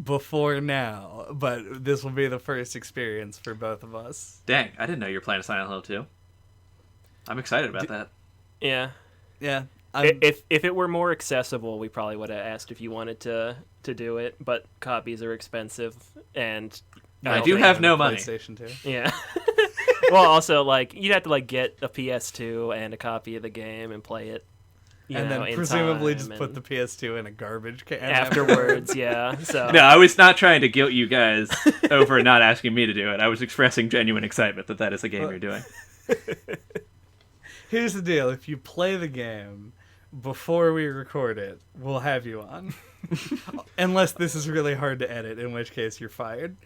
S1: before now, but this will be the first experience for both of us.
S3: Dang, I didn't know you were playing Silent Hill 2. I'm excited about that.
S2: Yeah.
S1: Yeah.
S2: If it were more accessible, we probably would have asked if you wanted to do it, but copies are expensive, and
S3: I do have no money.
S1: PlayStation 2.
S2: Yeah. Well, also, like, you'd have to like get a PS2 and a copy of the game and play it.
S1: and then
S2: in
S1: presumably
S2: time
S1: just put
S2: and
S1: the PS2 in a garbage can
S2: afterwards. Yeah. So
S3: No, I was not trying to guilt you guys over not asking me to do it. I was expressing genuine excitement that is a game you're doing.
S1: Here's the deal: if you play the game before we record it, we'll have you on. Unless this is really hard to edit, in which case you're fired.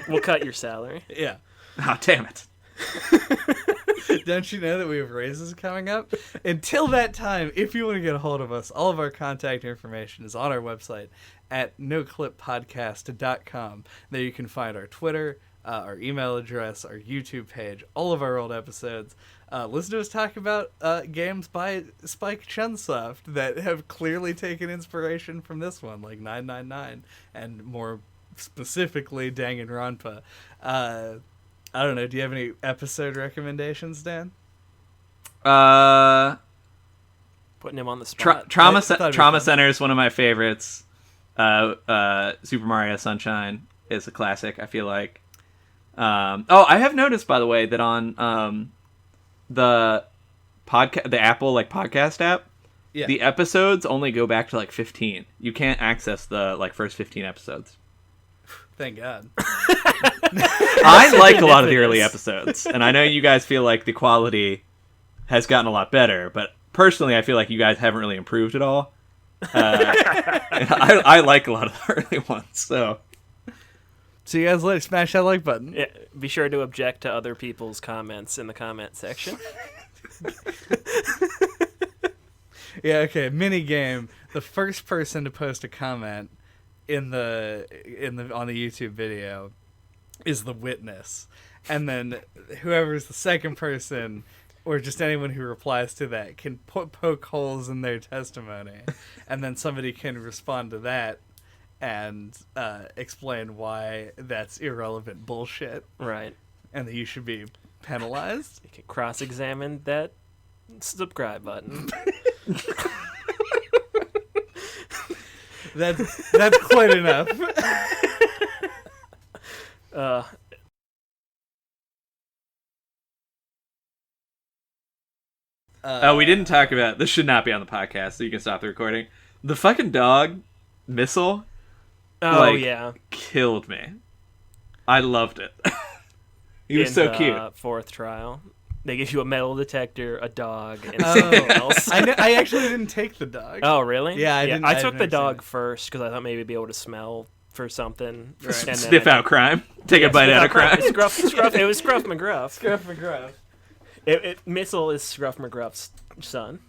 S2: we'll cut your salary.
S1: Yeah.
S3: Oh, damn it.
S1: Don't you know that we have raises coming up? Until that time, if you want to get a hold of us, all of our contact information is on our website at NOCLIPpodcast.com. There you can find our Twitter, our email address, our YouTube page, all of our old episodes. Listen to us talk about games by Spike Chunsoft that have clearly taken inspiration from this one, like 999, and more specifically Danganronpa. I don't know. Do you have any episode recommendations, Dan?
S2: Putting him on the spot.
S3: Trauma Center is one of my favorites. Super Mario Sunshine is a classic, I feel like. I have noticed, by the way, that on the Apple podcast app, the episodes only go back to 15. You can't access the first 15 episodes.
S1: Thank God.
S3: I like a lot of the early episodes, and I know you guys feel like the quality has gotten a lot better, but personally I feel like you guys haven't really improved at all. I like a lot of the early ones, so
S1: you guys smash that like button.
S2: Yeah, be sure to object to other people's comments in the comment section.
S1: Yeah, okay. Mini game. The first person to post a comment on the YouTube video is the witness, and then whoever's the second person, or just anyone who replies to that, can poke holes in their testimony, and then somebody can respond to that and explain why that's irrelevant bullshit,
S2: Right.
S1: and that you should be penalized.
S2: You can cross-examine that subscribe button.
S1: That's quite enough.
S3: we didn't talk about this. Should not be on the podcast, so you can stop the recording. The fucking dog Missile killed me. I loved it. He was so cute.
S2: Fourth trial, they give you a metal detector, a dog, and something else.
S1: I actually didn't take the dog.
S2: Oh, really?
S1: Yeah, I didn't.
S2: I took the dog first because I thought maybe it'd be able to smell for something.
S1: Right.
S2: And
S3: Sniff out crime. Take a bite out of crime.
S2: Scruff. It was Scruff McGruff.
S1: Scruff McGruff.
S2: Missile is Scruff McGruff's son.